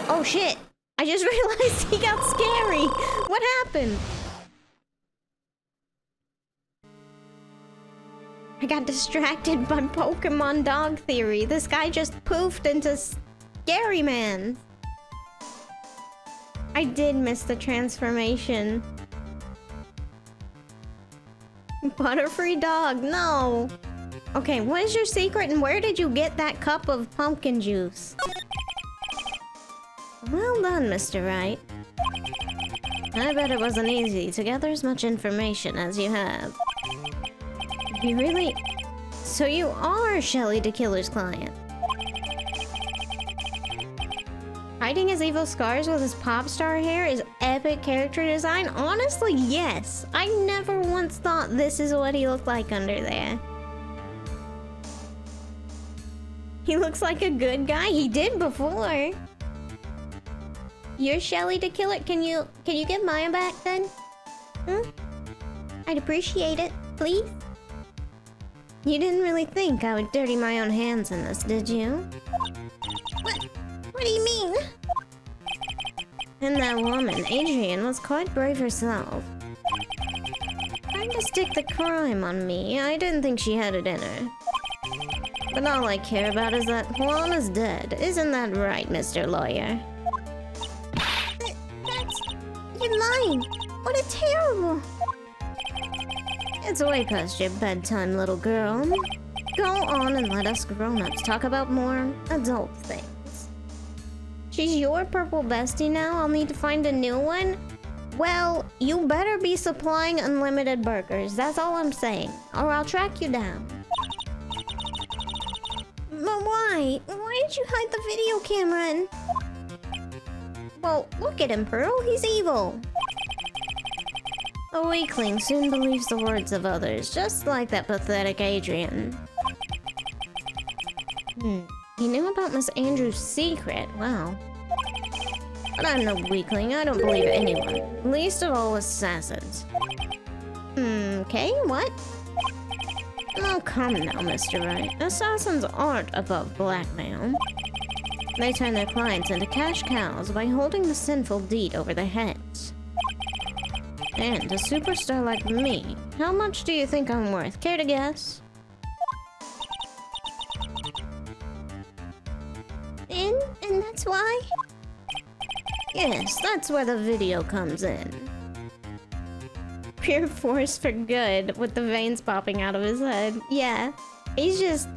Oh shit! I just realized he got scary! What happened? I got distracted by Pokemon dog theory. This guy just poofed into Scary Man. I did miss the transformation. Butterfree dog, no. Okay, what is your secret and where did you get that cup of pumpkin juice? Well done, Mr. Wright. I bet it wasn't easy to gather as much information as you have. You really... So you are Shelly the Killer's client. Hiding his evil scars with his pop star hair is epic character design? Honestly, yes. I never once thought this is what he looked like under there. He looks like a good guy. He did before. You're Shelly the Killer. Can you give Maya back then? Hmm? I'd appreciate it, please. You didn't really think I would dirty my own hands in this, did you? What do you mean? And that woman, Adrian, was quite brave herself. Trying to stick the crime on me, I didn't think she had it in her. But all I care about is that Juan is dead. Isn't that right, Mr. Lawyer? You're lying! What a terrible... It's way past your bedtime, little girl. Go on and let us grown-ups talk about more adult things. She's your purple bestie now? I'll need to find a new one? Well, you better be supplying unlimited burgers. That's all I'm saying. Or I'll track you down. But why? Why did you hide the video camera in? Well, look at him, Pearl. He's evil. A weakling soon believes the words of others, just like that pathetic Adrian. He knew about Miss Andrews' secret. Wow. But I'm no weakling. I don't believe anyone. Least of all assassins. Okay, what? Oh, come now, Mr. Wright. Assassins aren't above blackmail. They turn their clients into cash cows by holding the sinful deed over their heads. And a superstar like me, how much do you think I'm worth? Care to guess? And that's why? Yes, that's where the video comes in. Pure force for good, with the veins popping out of his head. Yeah, he's just...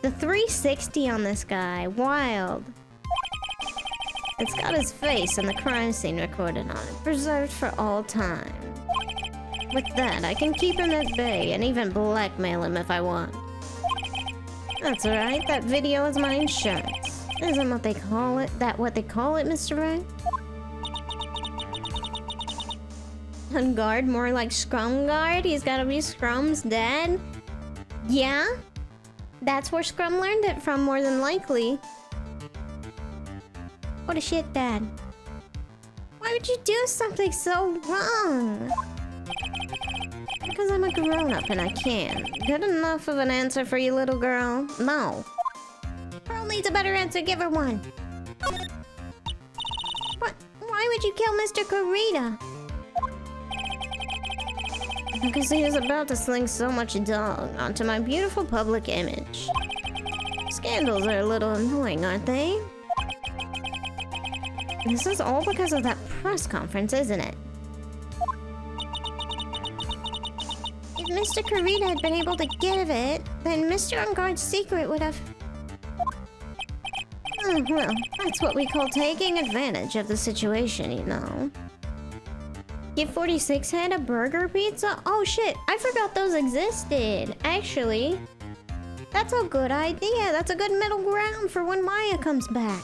the 360 on this guy, wild. It's got his face and the crime scene recorded on it, preserved for all time. With that, I can keep him at bay and even blackmail him if I want. That's right, that video is my insurance. Isn't what they call it, what they call it, Mr. Wright? Engarde, more like Scrum Guard? He's gotta be Scrum's dad? Yeah? That's where Scrum learned it from, more than likely. What a shit dad. Why would you do something so wrong? Because I'm a grown-up and I can. Good enough of an answer for you, little girl? No. Pearl needs a better answer, give her one. What? Why would you kill Mr. Kurita? Because he was about to sling so much dog onto my beautiful public image. Scandals are a little annoying, aren't they? This is all because of that press conference, isn't it? If Mr. Kurita had been able to give it, then Mr. Engarde's secret would have... Oh, well, that's what we call taking advantage of the situation, you know. Give 46 had a burger pizza? Oh shit, I forgot those existed. Actually, that's a good idea. That's a good middle ground for when Maya comes back.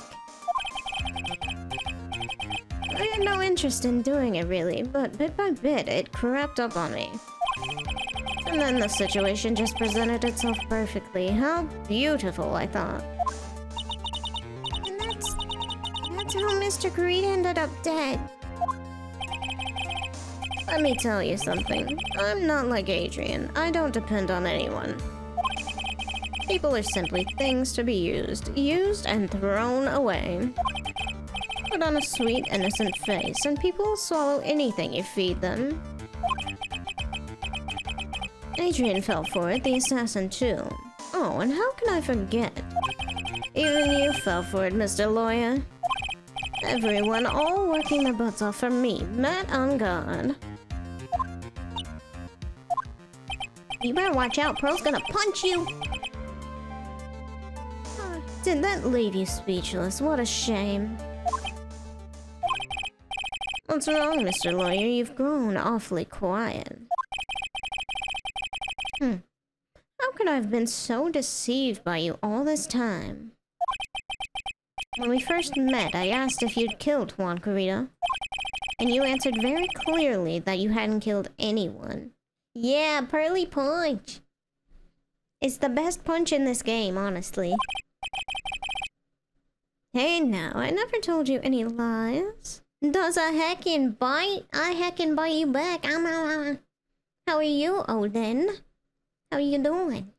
I had no interest in doing it really, but bit by bit it crept up on me. And then the situation just presented itself perfectly. How beautiful, I thought. And that's how Mr. Kurita ended up dead. Let me tell you something. I'm not like Adrian. I don't depend on anyone. People are simply things to be used and thrown away. Put on a sweet, innocent face, and people will swallow anything you feed them. Adrian fell for it, the assassin too. Oh, and how can I forget? Even you fell for it, Mr. Lawyer. Everyone, all working their butts off for me, Matt on guard. You better watch out, Pearl's gonna punch you! Did that leave you speechless? What a shame. What's wrong, Mr. Lawyer? You've grown awfully quiet. How could I have been so deceived by you all this time? When we first met, I asked if you'd killed Juan Kurita. And you answered very clearly that you hadn't killed anyone. Yeah, Pearly Punch! It's the best punch in this game, honestly. Hey now, I never told you any lies. Does a heckin' bite? I heckin' bite you back. How are you, Odin? How you doing?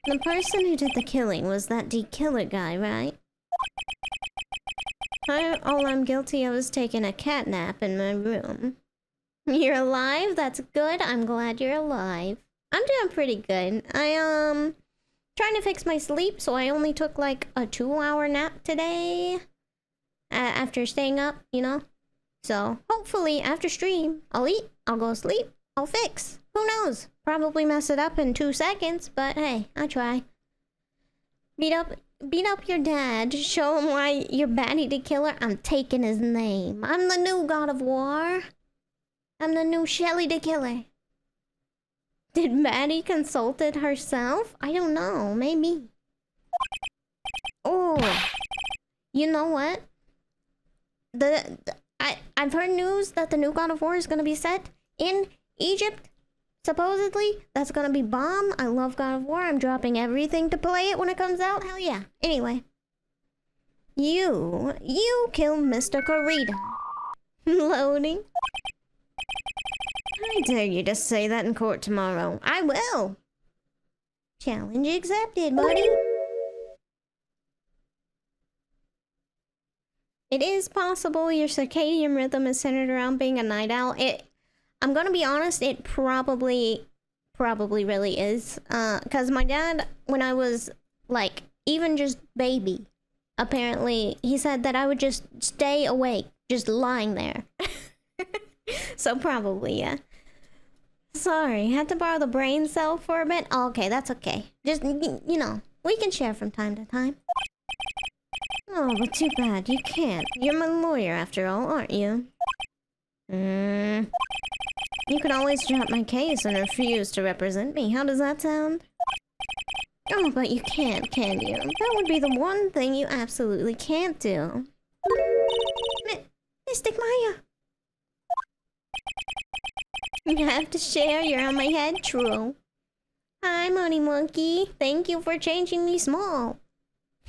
The person who did the killing was that D-Killer guy, right? All I'm guilty of is taking a cat nap in my room. You're alive? That's good. I'm glad you're alive. I'm doing pretty good. Trying to fix my sleep, so I only took like a 2-hour nap today. After staying up, you know? So, hopefully, after stream, I'll eat, I'll go sleep, I'll fix. Who knows? Probably mess it up in 2 seconds, but hey, I try. Beat up your dad, show him why you're baddie the killer. I'm taking his name. I'm the new God of War. I'm the new Shelly the Killer. Did Maddie consulted herself? I don't know, maybe. Oh, you know what? I've heard news that the new God of War is gonna be set in Egypt. Supposedly, that's gonna be bomb. I love God of War. I'm dropping everything to play it when it comes out. Hell yeah. Anyway. You killed Mr. Kurita. Loading. I dare you to say that in court tomorrow. I will. Challenge accepted, buddy. It is possible your circadian rhythm is centered around being a night owl. I'm gonna be honest, it probably really is. Cause my dad, when I was like, even just baby, apparently he said that I would just stay awake, just lying there. So probably, yeah. Sorry, had to borrow the brain cell for a bit. Oh, okay, that's okay. Just, you know, we can share from time to time. Oh, but too bad, you can't. You're my lawyer after all, aren't you? You could always drop my case and refuse to represent me. How does that sound? Oh, but you can't, can you? That would be the one thing you absolutely can't do. Mystic Maya! You have to share, you're on my head, true. Hi, Money Monkey. Thank you for changing me small.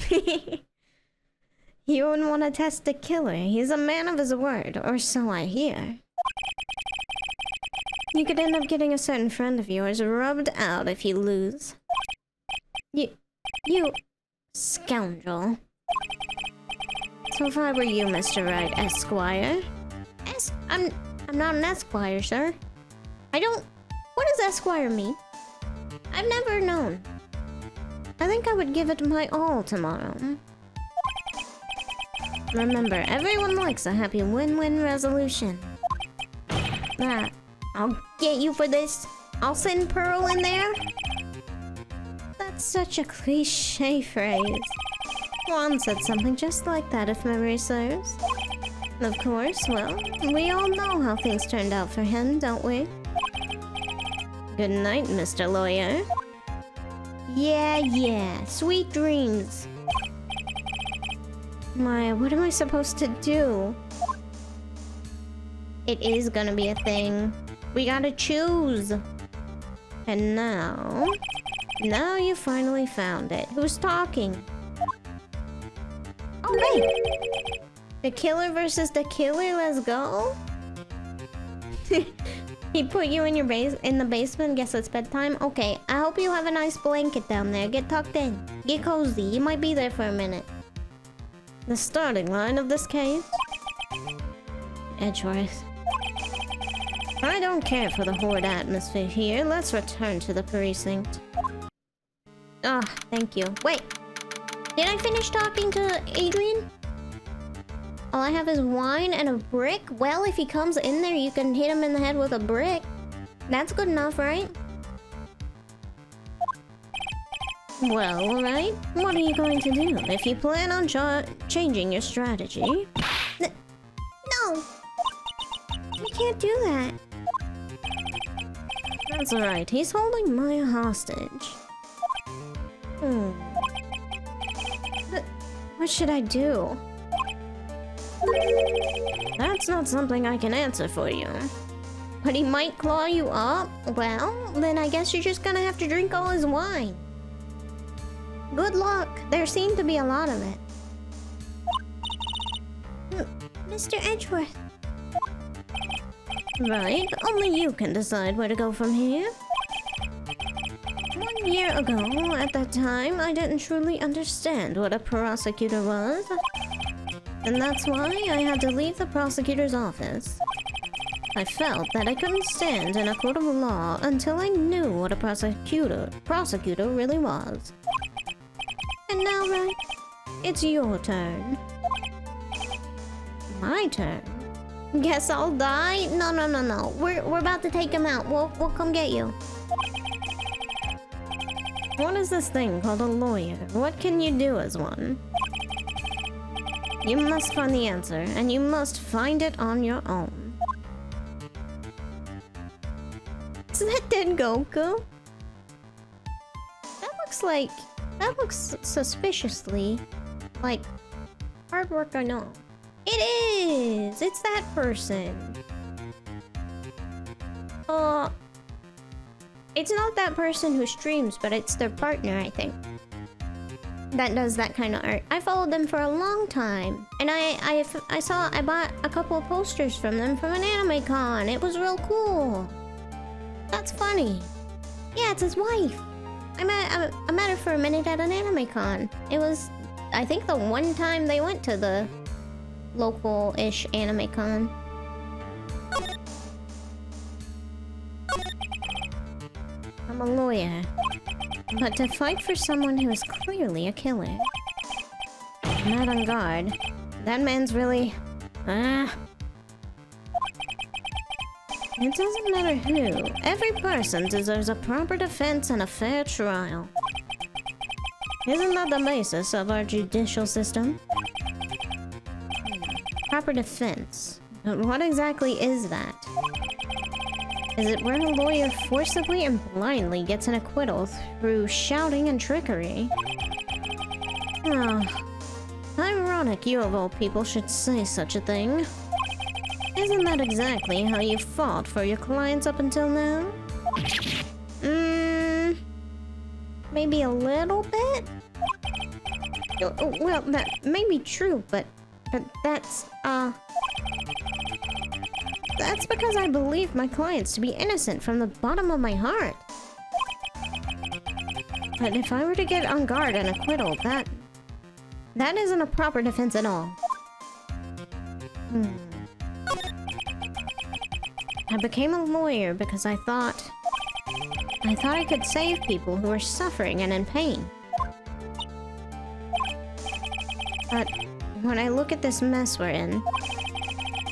You wouldn't want to test the killer. He's a man of his word, or so I hear. You could end up getting a certain friend of yours rubbed out if you lose. You scoundrel. So if I were you, Mr. Wright, Esquire. I'm not an Esquire, sir. What does Esquire mean? I've never known. I think I would give it my all tomorrow. Remember, everyone likes a happy win-win resolution. I'll get you for this. I'll send Pearl in there. That's such a cliche phrase. Juan said something just like that, if memory serves. Of course, well, we all know how things turned out for him, don't we? Good night, Mr. Lawyer. Yeah. Sweet dreams. Maya, what am I supposed to do? It is gonna be a thing. We gotta choose. And now you finally found it. Who's talking? Oh, wait! The killer versus the killer, let's go? He put you in the basement, guess it's bedtime? Okay, I hope you have a nice blanket down there. Get tucked in. Get cozy, you might be there for a minute. The starting line of this case? Edgeworth. I don't care for the horde atmosphere here. Let's return to the precinct. Ah, thank you. Wait! Did I finish talking to Adrian? All I have is wine and a brick? Well, if he comes in there, you can hit him in the head with a brick. That's good enough, right? Well, alright. What are you going to do if you plan on changing your strategy? No! You can't do that. That's alright. He's holding Maya hostage. What should I do? That's not something I can answer for you. But he might claw you up? Well, then I guess you're just gonna have to drink all his wine. Good luck. There seemed to be a lot of it. Mr. Edgeworth. Right, only you can decide where to go from here. 1 year ago, at that time, I didn't truly understand what a prosecutor was. And that's why I had to leave the prosecutor's office. I felt that I couldn't stand in a court of law until I knew what a prosecutor really was. And now, right, it's your turn. My turn? Guess I'll die? No. We're about to take him out. We'll come get you. What is this thing called a lawyer? What can you do as one? You must find the answer, and you must find it on your own. Is that dead Goku? That looks suspiciously like hard work, I know. It is! It's that person. It's not that person who streams, but it's their partner, I think, that does that kind of art. I followed them for a long time, and I bought a couple of posters from them from an anime con. It was real cool. That's funny. Yeah, it's his wife. I met her for a minute at an anime con. It was, I think, the one time they went to the local-ish anime con. I'm a lawyer. But to fight for someone who is clearly a killer. Not on guard. That man's really... It doesn't matter who. Every person deserves a proper defense and a fair trial. Isn't that the basis of our judicial system? Proper defense. But what exactly is that? Is it where a lawyer forcibly and blindly gets an acquittal through shouting and trickery? Ah, ironic you of all people should say such a thing. Isn't that exactly how you fought for your clients up until now? Maybe a little bit? Well, that may be true, but that's because I believe my clients to be innocent from the bottom of my heart. But if I were to get Engarde an acquittal, that isn't a proper defense at all. I became a lawyer because I thought I could save people who were suffering and in pain. But when I look at this mess we're in,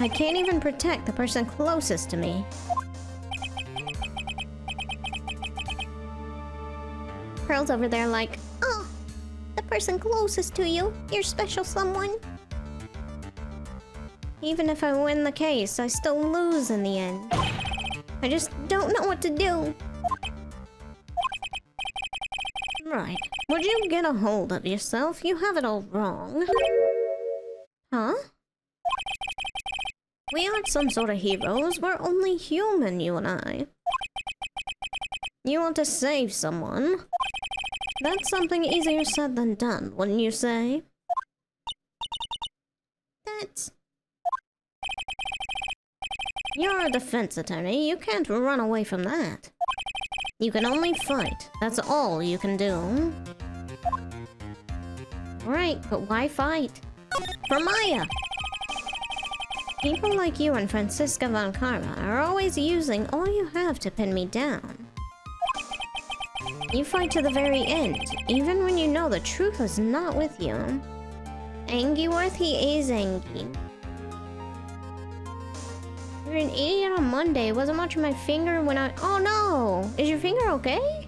I can't even protect the person closest to me. Pearl's over there like, oh, the person closest to you, your special someone. Even if I win the case, I still lose in the end. I just don't know what to do. Right. Would you get a hold of yourself? You have it all wrong. Huh? We aren't some sort of heroes. We're only human, you and I. You want to save someone? That's something easier said than done, wouldn't you say? That's... You're a defense attorney. You can't run away from that. You can only fight. That's all you can do. Right, but why fight? For Maya! People like you and Francisca von Karma are always using all you have to pin me down. You fight to the very end, even when you know the truth is not with you. Edgeworth, he is Angie. You're an idiot on Monday. Wasn't watching my finger when I... Oh no! Is your finger okay?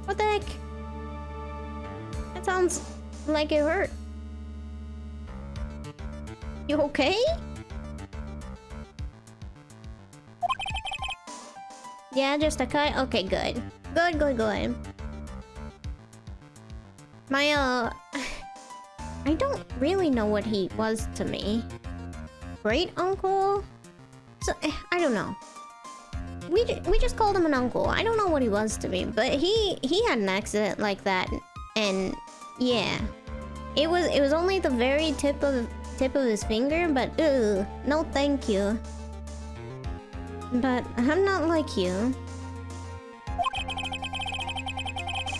What the heck? That sounds like it hurt. You okay? Yeah, just a cut? Okay, good. Good. My, I don't really know what he was to me. Great uncle? So, I don't know. We just called him an uncle. I don't know what he was to me, but he had an accident like that, and yeah, it was only the very tip of his finger, but no thank you. But I'm not like you.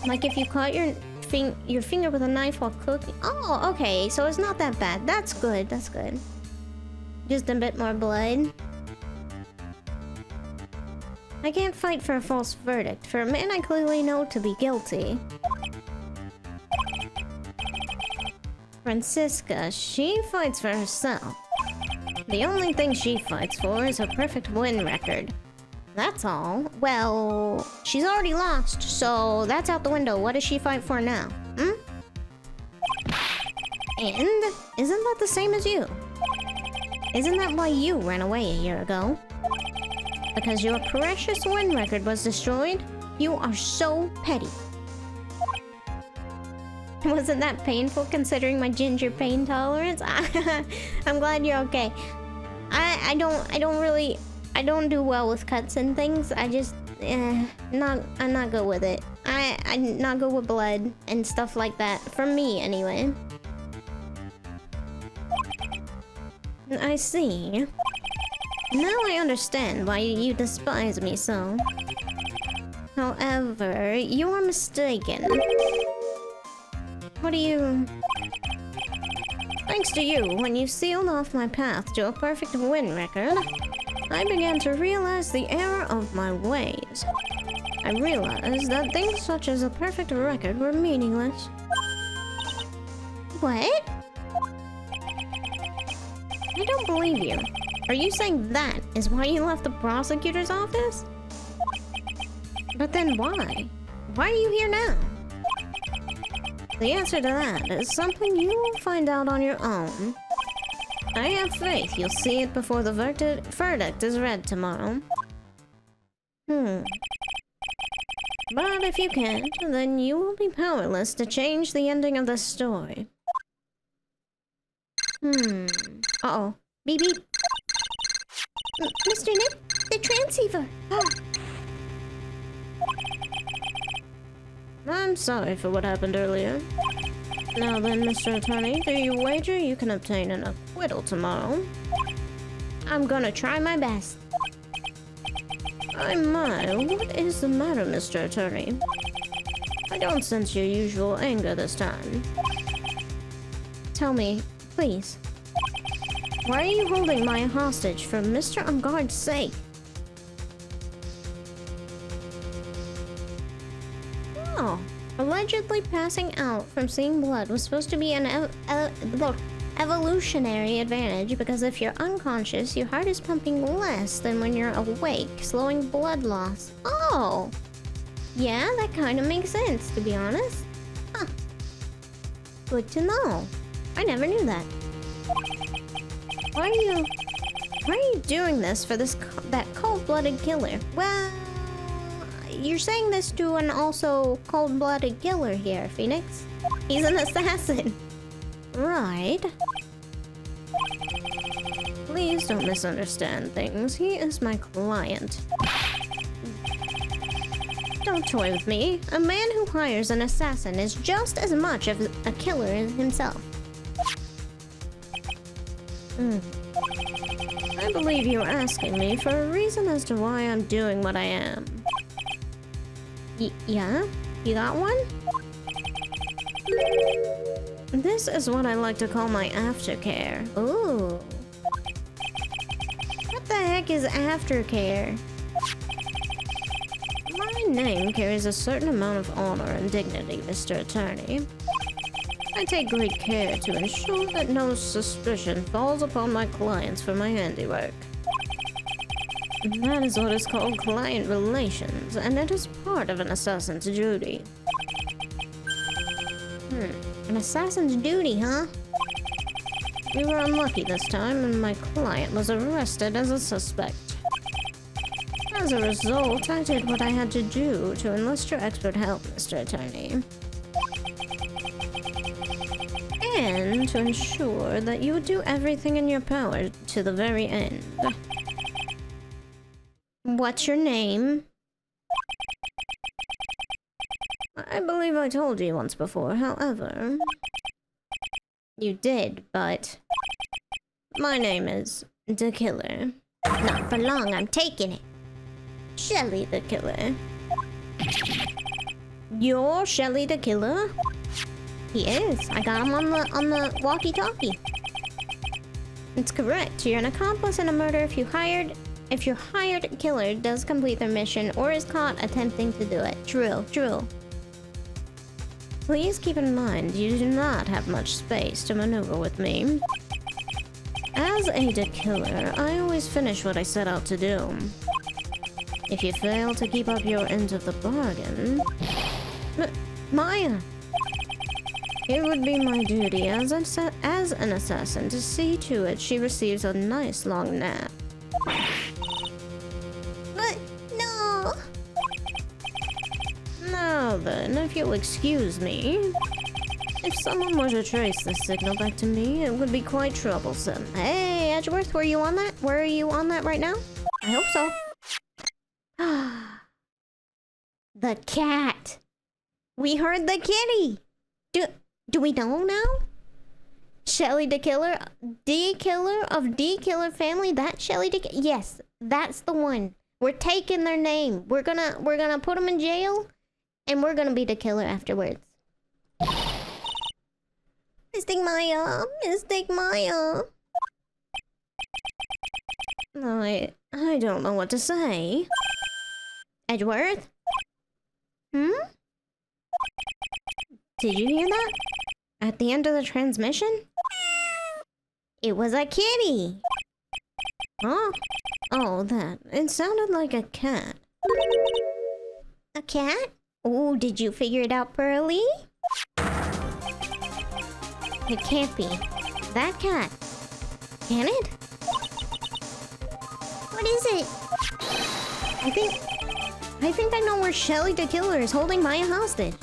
Like if you cut your finger with a knife while cooking. Oh, okay, so it's not that bad. That's good. Just a bit more blood. I can't fight for a false verdict for a man I clearly know to be guilty. Francisca, she fights for herself. The only thing she fights for is her perfect win record. That's all. Well, she's already lost, so that's out the window. What does she fight for now? And isn't that the same as you? Isn't that why you ran away a year ago? Because your precious win record was destroyed? You are so petty. Wasn't that painful considering my ginger pain tolerance? I'm glad you're okay. I don't do well with cuts and things. I just I'm not good with it. I'm not good with blood and stuff like that. For me anyway. I see. Now I understand why you despise me so. However, you are mistaken. What do you... Thanks to you, when you sealed off my path to a perfect win record, I began to realize the error of my ways. I realized that things such as a perfect record were meaningless. What? I don't believe you. Are you saying that is why you left the prosecutor's office? But then why? Why are you here now? The answer to that is something you will find out on your own. I have faith you'll see it before the verdict is read tomorrow. But if you can't, then you will be powerless to change the ending of the story. Uh-oh. Beep beep. Mr. Nick, the Transceiver. I'm sorry for what happened earlier. Now then, Mr. Attorney, do you wager you can obtain an acquittal tomorrow? I'm gonna try my best. My, what is the matter, Mr. Attorney? I don't sense your usual anger this time. Tell me, please. Why are you holding my hostage for Mr. Engarde's sake? Oh, allegedly passing out from seeing blood was supposed to be an evolutionary advantage because if you're unconscious, your heart is pumping less than when you're awake, slowing blood loss. Oh! Yeah, that kind of makes sense, to be honest. Huh. Good to know. I never knew that. Why are you doing this for that cold-blooded killer? Well, you're saying this to an also cold-blooded killer here, Phoenix. He's an assassin. Right. Please don't misunderstand things. He is my client. Don't toy with me. A man who hires an assassin is just as much of a killer as himself. I believe you're asking me for a reason as to why I'm doing what I am. Yeah? You got one? This is what I like to call my aftercare. Ooh. What the heck is aftercare? My name carries a certain amount of honor and dignity, Mr. Attorney. I take great care to ensure that no suspicion falls upon my clients for my handiwork. That is what is called client relations, and it is part of an assassin's duty. An assassin's duty, huh? You were unlucky this time, and my client was arrested as a suspect. As a result, I did what I had to do to enlist your expert help, Mr. Attorney. And to ensure that you would do everything in your power to the very end. What's your name? I believe I told you once before, however... You did, but... My name is the Killer. Not for long, I'm taking it. Shelly the Killer. You're Shelly the Killer? He is. I got him on the walkie-talkie. It's correct. You're an accomplice in a murder if your hired killer does complete their mission or is caught attempting to do it. True, true. Please keep in mind, you do not have much space to maneuver with me. As a killer, I always finish what I set out to do. If you fail to keep up your end of the bargain... Maya! It would be my duty as an assassin to see to it she receives a nice long nap. But no! Now then, if you'll excuse me, if someone were to trace this signal back to me, it would be quite troublesome. Hey, Edgeworth, were you on that? Were you on that right now? I hope so. The cat! We heard the kitty! Do we know now? Shelly the Killer? The Killer of the Killer family? That Shelly the Killer? Yes, that's the one. We're taking their name. We're gonna put them in jail, and we're gonna be the killer afterwards. Mystic Maya! Mystic Maya! I don't know what to say. Edgeworth? Did you hear that? At the end of the transmission? It was a kitty! Huh? Oh, that. It sounded like a cat. A cat? Oh, did you figure it out, Pearly? It can't be. That cat. Can it? What is it? I think I think I know where Shelly the killer is holding Maya hostage.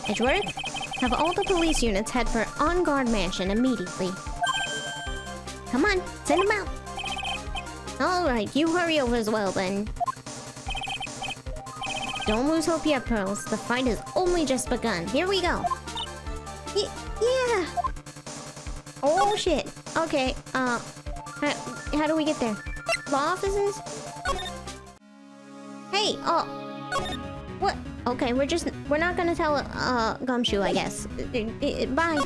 Edgeworth, have all the police units head for Engarde Mansion immediately. Come on, send them out. Alright, you hurry over as well then. Don't lose hope yet, Pearls. The fight has only just begun. Here we go. Yeah. Oh shit. Okay, how do we get there? Law offices? Hey, what? Okay, we're not gonna tell, Gumshoe, I guess. Bye.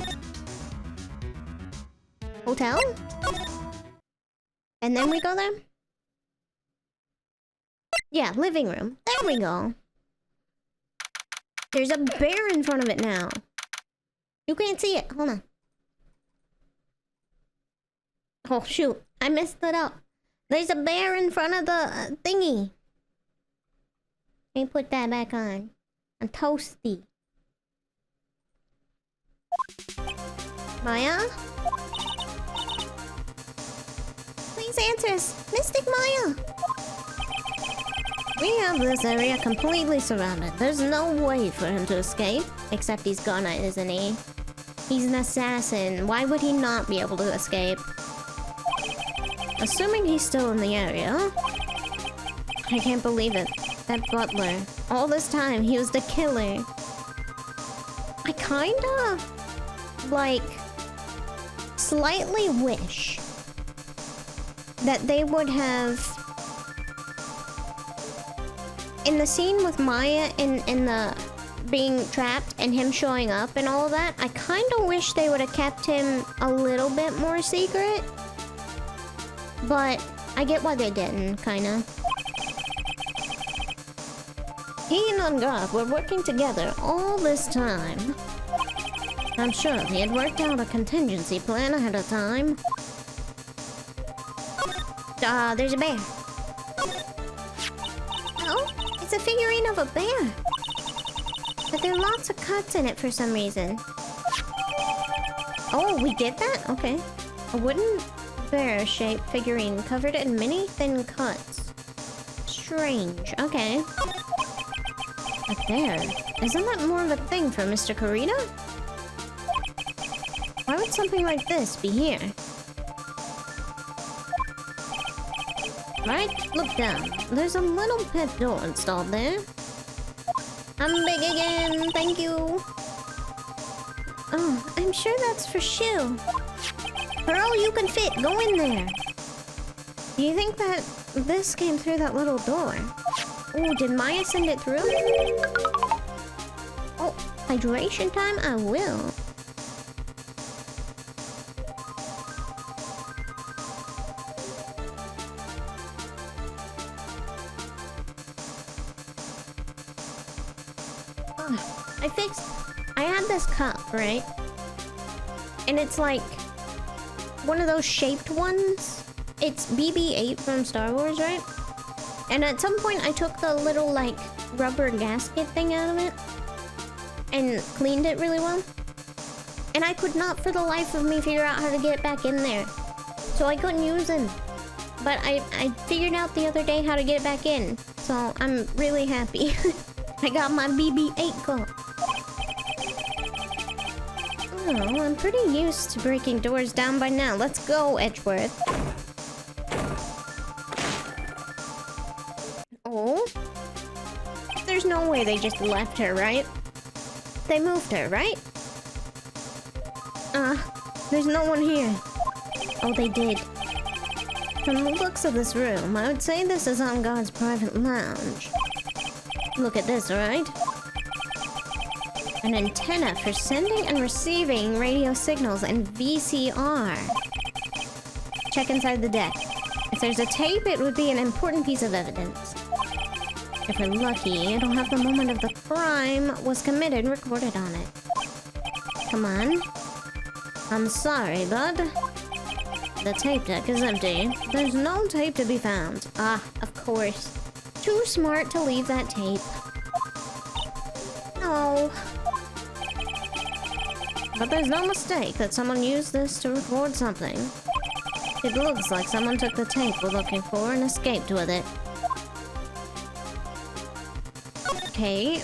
Hotel? And then we go there? Yeah, living room. There we go. There's a bear in front of it now. You can't see it. Hold on. Oh, shoot. I messed it up. There's a bear in front of the thingy. Let me put that back on. I'm toasty. Maya? Please answer us. Mystic Maya! We have this area completely surrounded. There's no way for him to escape. Except he's gonna, isn't he? He's an assassin. Why would he not be able to escape? Assuming he's still in the area. I can't believe it. That butler. All this time, he was the killer. I kinda... like... slightly wish... that they would have... in the scene with Maya in the... being trapped and him showing up and all of that, I kinda wish they would have kept him a little bit more secret. But I get why they didn't, kinda. He and Engarde were working together all this time. I'm sure he had worked out a contingency plan ahead of time. There's a bear. Oh, it's a figurine of a bear. But there are lots of cuts in it for some reason. Oh, we get that? Okay. A wooden bear-shaped figurine covered in many thin cuts. Strange. Okay. A bear? Isn't that more of a thing for Mr. Karita? Why would something like this be here? Right? Look down. There's a little pet door installed there. I'm big again, thank you. Oh, I'm sure that's for Shoe. Pearl, you can fit. Go in there. Do you think that this came through that little door? Oh, did Maya send it through? Oh, hydration time? I will. I had this cup, right? And it's like one of those shaped ones. It's BB-8 from Star Wars, right? And at some point I took the little like rubber gasket thing out of it and cleaned it really well. And I could not for the life of me figure out how to get it back in there. So I couldn't use them. But I figured out the other day how to get it back in. So I'm really happy. I got my BB-8 cup. Oh, I'm pretty used to breaking doors down by now. Let's go, Edgeworth. Oh? There's no way they just left her, right? They moved her, right? There's no one here. Oh, they did. From the looks of this room, I would say this is Engarde's private lounge. Look at this, right? An antenna for sending and receiving radio signals and VCR. Check inside the deck. If there's a tape, it would be an important piece of evidence. If we're lucky, it'll have the moment of the crime was committed recorded on it. Come on. I'm sorry, bud. The tape deck is empty. There's no tape to be found. Ah, of course. Too smart to leave that tape. No. But there's no mistake that someone used this to record something. It looks like someone took the tape we're looking for and escaped with it. Okay,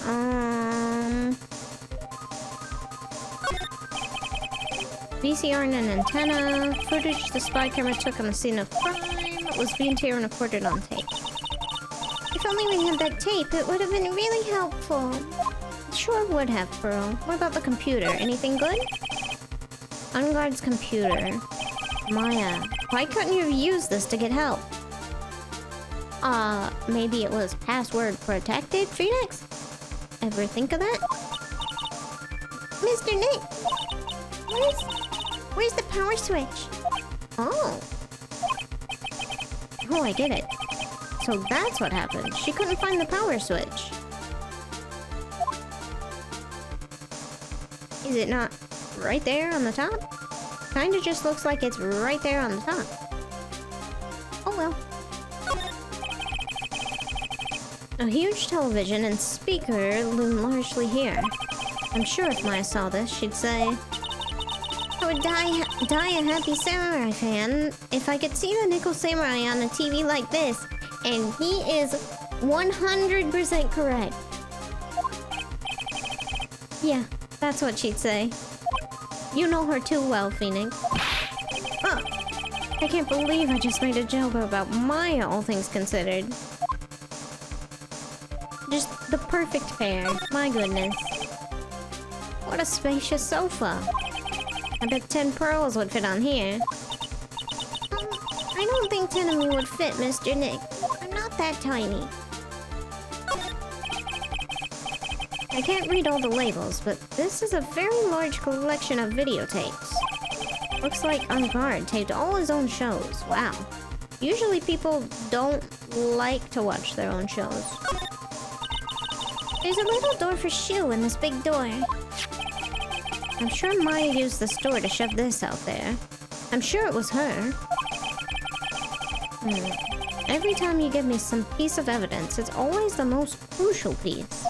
VCR and an antenna. Footage the spy camera took on the scene of crime was being taped and recorded on tape. If only we had that tape, it would have been really helpful. It sure would have, Pearl. What about the computer? Anything good? Engarde's computer. Maya, why couldn't you have used this to get help? Maybe it was password protected, Phoenix? Ever think of that? Mr. Nick! Where's the power switch? Oh. Oh, I get it. So that's what happened. She couldn't find the power switch. Is it not right there on the top? Kinda just looks like it's right there on the top. Oh well. A huge television and speaker loom largely here. I'm sure if Maya saw this, she'd say, I would die a happy samurai fan if I could see the Nickel Samurai on a TV like this. And he is 100% correct. Yeah, that's what she'd say. You know her too well, Phoenix. Oh, I can't believe I just made a joke about Maya, all things considered. Just the perfect pair, my goodness. What a spacious sofa. I bet 10 pearls would fit on here. I don't think 10 of me would fit, Mr. Nick. I'm not that tiny. I can't read all the labels, but this is a very large collection of videotapes. Looks like Engarde taped all his own shows. Wow. Usually people don't like to watch their own shows. There's a little door for shoe in this big door. I'm sure Maya used this door to shove this out there. I'm sure it was her. Every time you give me some piece of evidence, it's always the most crucial piece.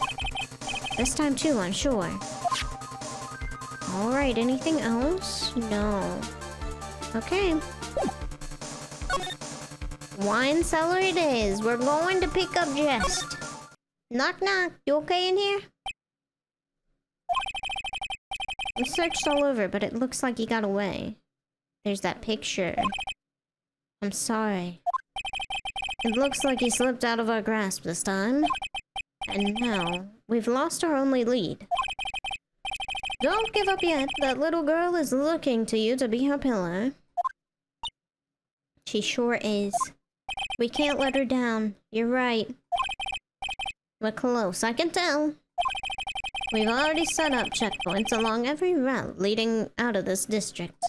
This time too, I'm sure. Alright, anything else? No. Okay. Wine cellar it is. We're going to pick up Jest. Knock knock. You okay in here? We searched all over, but it looks like he got away. There's that picture. I'm sorry. It looks like he slipped out of our grasp this time. And now, we've lost our only lead. Don't give up yet. That little girl is looking to you to be her pillar. She sure is. We can't let her down. You're right. We're close, I can tell. We've already set up checkpoints along every route leading out of this district.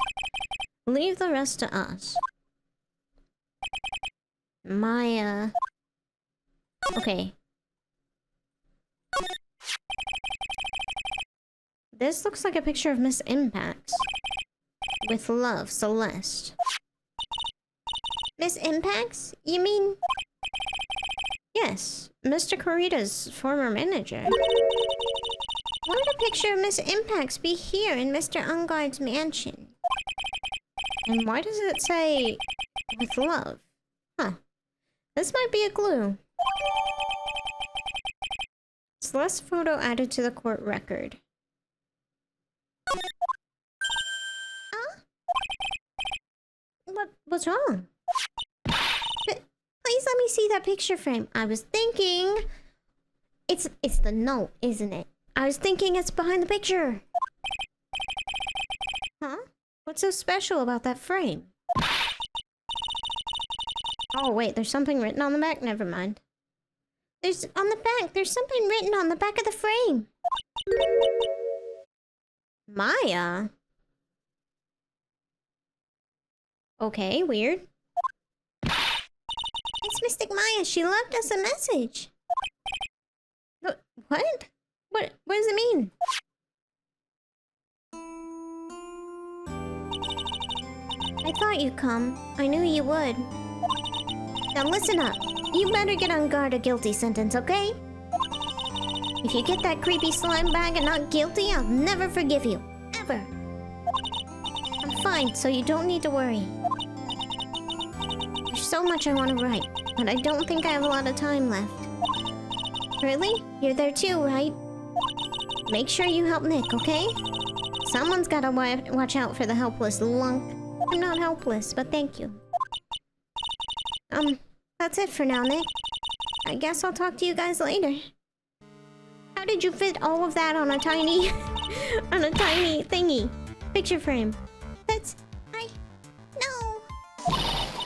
Leave the rest to us. Maya. Okay. This looks like a picture of Miss Impax. With love, Celeste. Miss Impax? You mean... Yes, Mr. Kurita's former manager. Why would a picture of Miss Impax be here in Mr. Engarde's mansion? And why does it say... with love? Huh. This might be a clue. Celeste's photo added to the court record. Huh? What's wrong? Please let me see that picture frame. I was thinking... It's the note, isn't it? I was thinking it's behind the picture. Huh? What's so special about that frame? Oh, wait, there's something written on the back? Never mind. There's something written on the back of the frame. Maya? Okay, weird. It's Mystic Maya. She left us a message. What? What does it mean? I thought you'd come. I knew you would. Now listen up. You better get Engarde a guilty sentence, okay? If you get that creepy slime bag and not guilty, I'll never forgive you. Ever. I'm fine, so you don't need to worry. There's so much I want to write, but I don't think I have a lot of time left. Really? You're there too, right? Make sure you help Nick, okay? Someone's gotta watch out for the helpless lunk. I'm not helpless, but thank you. That's it for now, Nick. I guess I'll talk to you guys later. How did you fit all of that on a tiny... on a tiny thingy? Picture frame. No!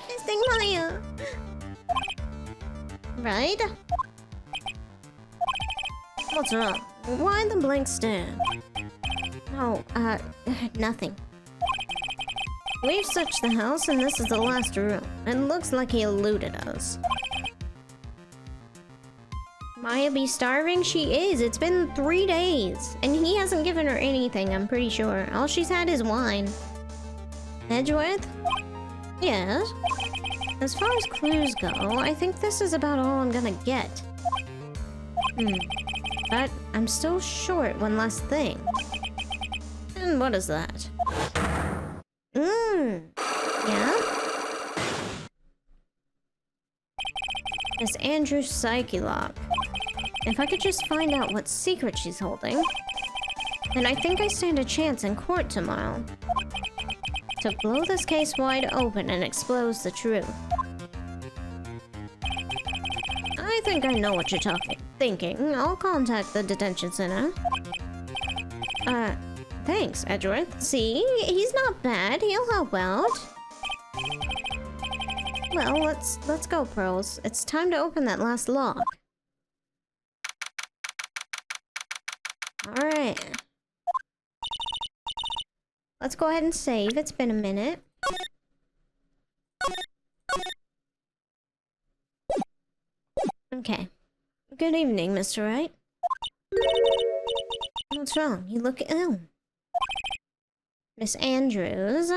This thing, Maya! Right? What's wrong? Why the blank stare? No, nothing. We've searched the house and this is the last room. It looks like he eluded us. Maya be starving? She is. It's been 3 days. And he hasn't given her anything, I'm pretty sure. All she's had is wine. Edgeworth? Yes? As far as clues go, I think this is about all I'm gonna get. But I'm still short one last thing. And what is that? Yeah? Miss Andrews' psyche lock. If I could just find out what secret she's holding, then I think I stand a chance in court tomorrow. To blow this case wide open and expose the truth. I think I know what you're thinking. I'll contact the detention center. Thanks, Edgeworth. See? He's not bad. He'll help out. Well, let's go, pros. It's time to open that last lock. Alright. Let's go ahead and save. It's been a minute. Okay. Good evening, Mr. Wright. What's wrong? You look ill. Miss Andrews,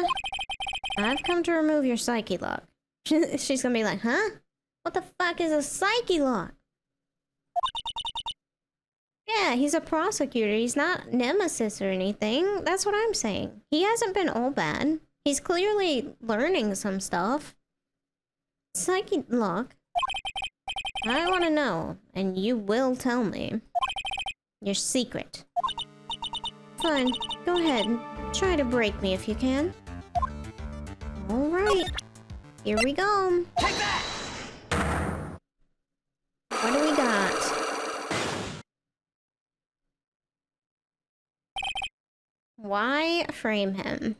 I've come to remove your psyche lock. She's gonna be like, huh? What the fuck is a psyche lock? Yeah, he's a prosecutor. He's not nemesis or anything. That's what I'm saying. He hasn't been all bad. He's clearly learning some stuff. Psyche lock? I want to know, and you will tell me. Your secret. Fine, go ahead. Try to break me if you can. Alright. Here we go. Take that! What do we got? Why frame him?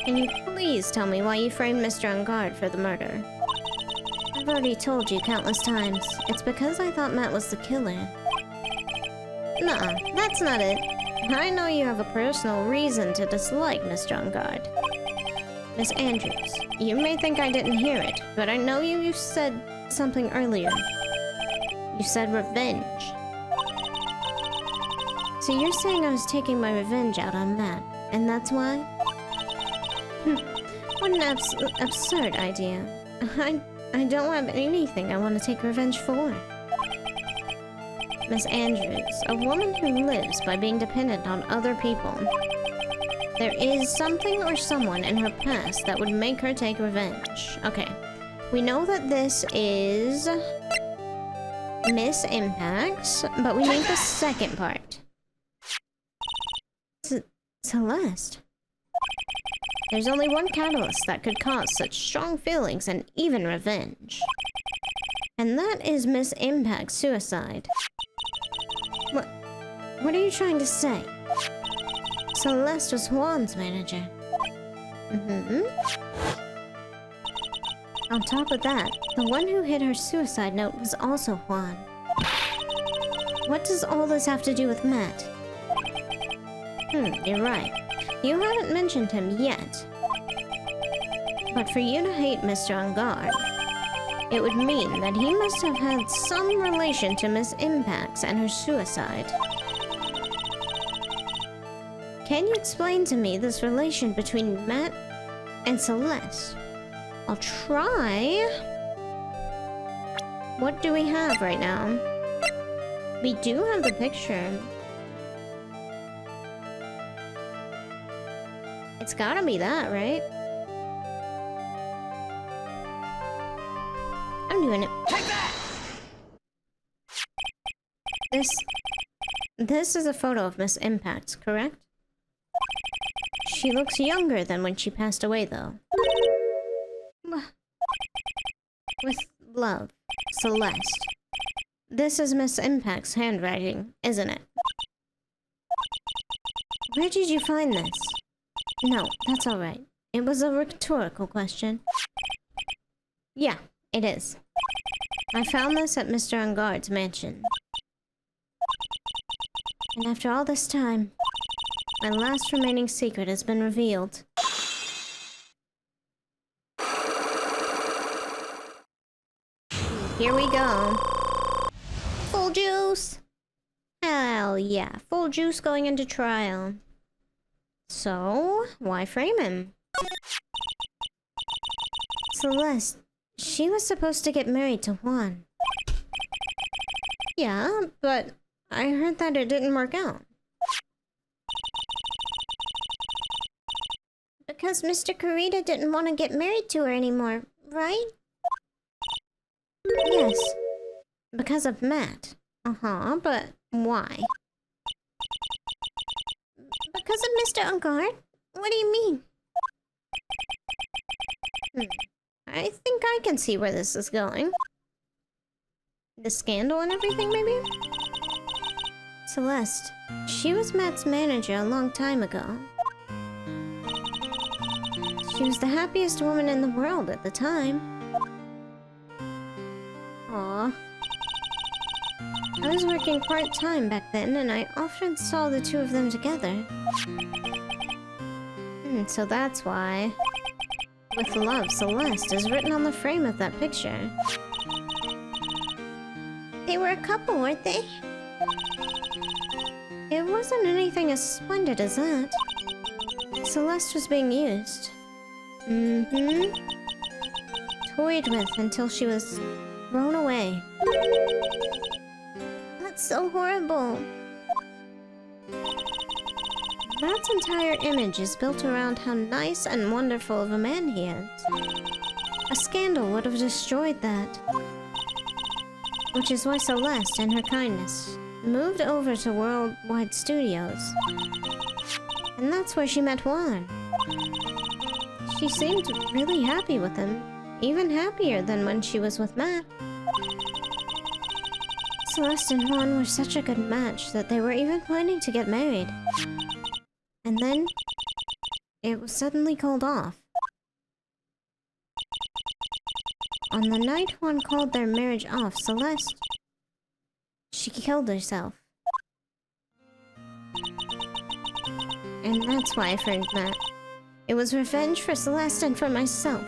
Can you please tell me why you framed Mr. Engarde for the murder? I've already told you countless times. It's because I thought Matt was the killer. Nuh-uh, that's not it. I know you have a personal reason to dislike Mr. Engarde. Miss Andrews, you may think I didn't hear it, but I know you said something earlier. You said revenge. So you're saying I was taking my revenge out on Matt, and that's why? What an absurd idea. I don't have anything I want to take revenge for. Miss Andrews, a woman who lives by being dependent on other people. There is something or someone in her past that would make her take revenge. Okay. We know that this is Miss Impacts, but we need the second part. Celeste. There's only one catalyst that could cause such strong feelings and even revenge. And that is Miss Impact's suicide. What are you trying to say? Celeste was Juan's manager. On top of that, the one who hid her suicide note was also Juan. What does all this have to do with Matt? You're right. You haven't mentioned him yet. But for you to hate Mr. Engarde, it would mean that he must have had some relation to Miss Impacts and her suicide. Can you explain to me this relation between Matt and Celeste? I'll try. What do we have right now? We do have the picture. It's gotta be that, right? I'm doing it. Take that! This is a photo of Miss Impact, correct? She looks younger than when she passed away, though. With love, Celeste. This is Miss Impact's handwriting, isn't it? Where did you find this? No, that's alright. It was a rhetorical question. Yeah, it is. I found this at Mr. Engarde's mansion. And after all this time, my last remaining secret has been revealed. Here we go. Full juice! Hell yeah, full juice going into trial. So, why frame him? Celeste, she was supposed to get married to Juan. Yeah, but I heard that it didn't work out. Because Mr. Kurita didn't want to get married to her anymore, right? Yes. Because of Matt. But why? Because of Mr. Engarde? What do you mean? I think I can see where this is going. The scandal and everything, maybe? Celeste, she was Matt's manager a long time ago. She was the happiest woman in the world at the time. Aww. I was working part-time back then, and I often saw the two of them together. So that's why. With love, Celeste is written on the frame of that picture. They were a couple, weren't they? It wasn't anything as splendid as that. Celeste was being used. Toyed with until she was thrown away. That's so horrible. Matt's entire image is built around how nice and wonderful of a man he is. A scandal would have destroyed that. Which is why Celeste, in her kindness, moved over to Worldwide Studios. And that's where she met Juan. She seemed really happy with him, even happier than when she was with Matt. Celeste and Juan were such a good match that they were even planning to get married. And then, it was suddenly called off. On the night Juan called their marriage off, Celeste, she killed herself. And that's why I framed Matt. It was revenge for Celeste and for myself.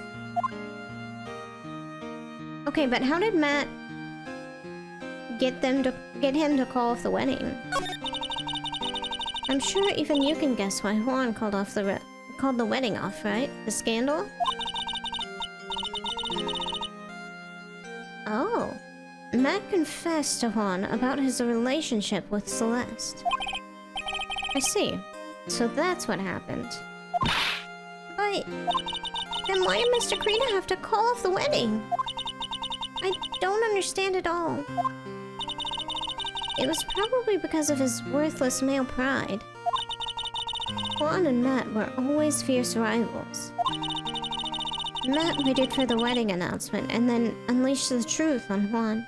Okay, but how did Matt get him to call off the wedding? I'm sure even you can guess why Juan called the wedding off, right? The scandal? Oh. Matt confessed to Juan about his relationship with Celeste. I see. So that's what happened. But then why did Mr. Kurita have to call off the wedding? I don't understand at all. It was probably because of his worthless male pride. Juan and Matt were always fierce rivals. Matt waited for the wedding announcement and then unleashed the truth on Juan.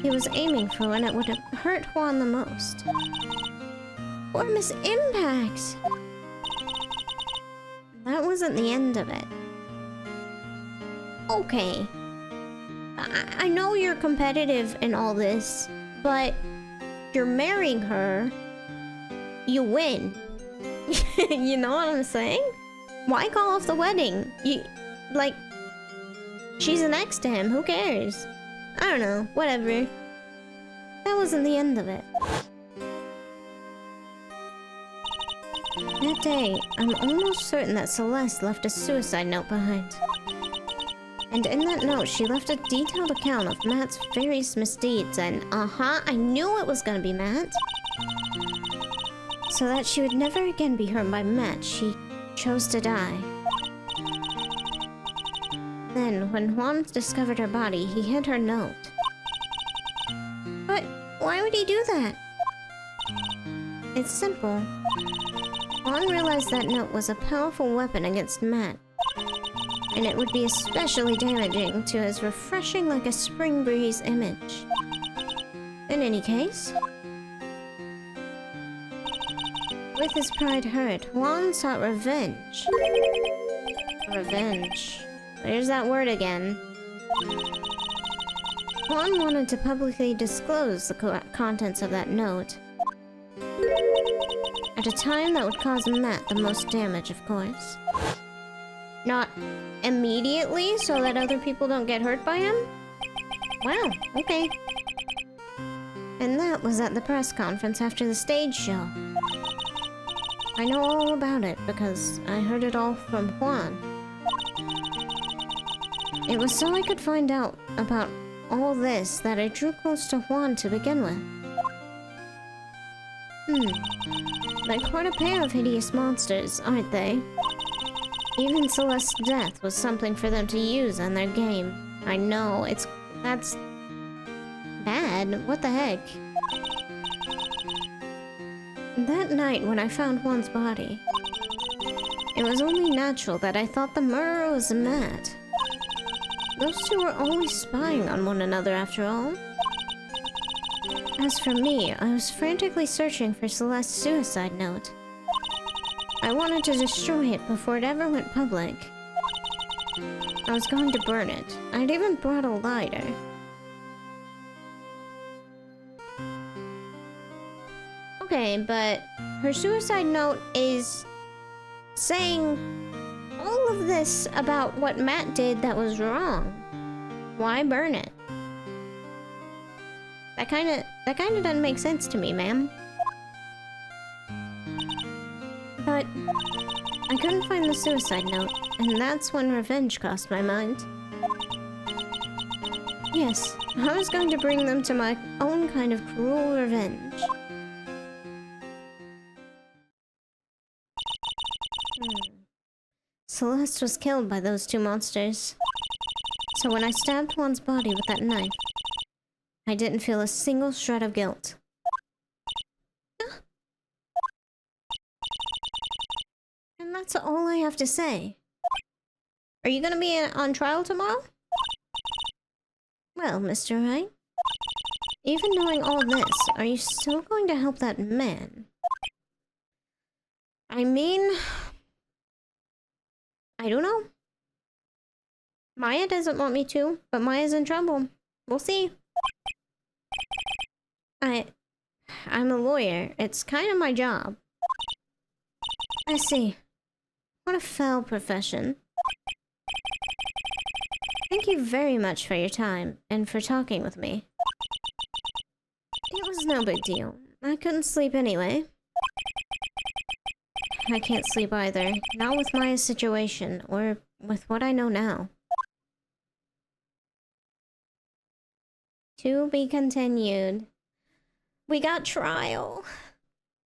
He was aiming for when it would have hurt Juan the most. Or Miss Impact! That wasn't the end of it. Okay. I know you're competitive and all this, but you're marrying her. You win. You know what I'm saying? Why call off the wedding? She's an ex to him, who cares? I don't know, whatever. That wasn't the end of it. That day, I'm almost certain that Celeste left a suicide note behind. And in that note, she left a detailed account of Matt's various misdeeds and, I knew it was gonna be Matt. So that she would never again be hurt by Matt, she chose to die. Then, when Juan discovered her body, he hid her note. But Why would he do that? It's simple. Juan realized that note was a powerful weapon against Matt, and it would be especially damaging to his refreshing like a spring breeze image. In any case, with his pride hurt, Juan sought revenge. Revenge. There's that word again. Juan wanted to publicly disclose the contents of that note. At a time that would cause Matt the most damage, of course. Not immediately, so that other people don't get hurt by him? Wow, okay. And that was at the press conference after the stage show. I know all about it because I heard it all from Juan. It was so I could find out about all this that I drew close to Juan to begin with. They're quite a pair of hideous monsters, aren't they? Even Celeste's death was something for them to use in their game. I know, that's bad. What the heck? That night when I found Juan's body, it was only natural that I thought the murderer was Matt. Those two were always spying on one another after all. As for me, I was frantically searching for Celeste's suicide note. I wanted to destroy it before it ever went public. I was going to burn it. I'd even brought a lighter. Okay, but her suicide note is saying all of this about what Matt did that was wrong. Why burn it? That kinda doesn't make sense to me, ma'am. But I couldn't find the suicide note, and that's when revenge crossed my mind. Yes, I was going to bring them to my own kind of cruel revenge. Celeste was killed by those two monsters. So when I stabbed Juan's body with that knife, I didn't feel a single shred of guilt. And that's all I have to say. Are you gonna be on trial tomorrow? Well, Mr. Wright, even knowing all this, are you still going to help that man? I mean, I don't know. Maya doesn't want me to, but Maya's in trouble. We'll see. I'm a lawyer. It's kind of my job. I see. What a foul profession. Thank you very much for your time, and for talking with me. It was no big deal. I couldn't sleep anyway. I can't sleep either. Not with Maya's situation, or with what I know now. To be continued. We got trial.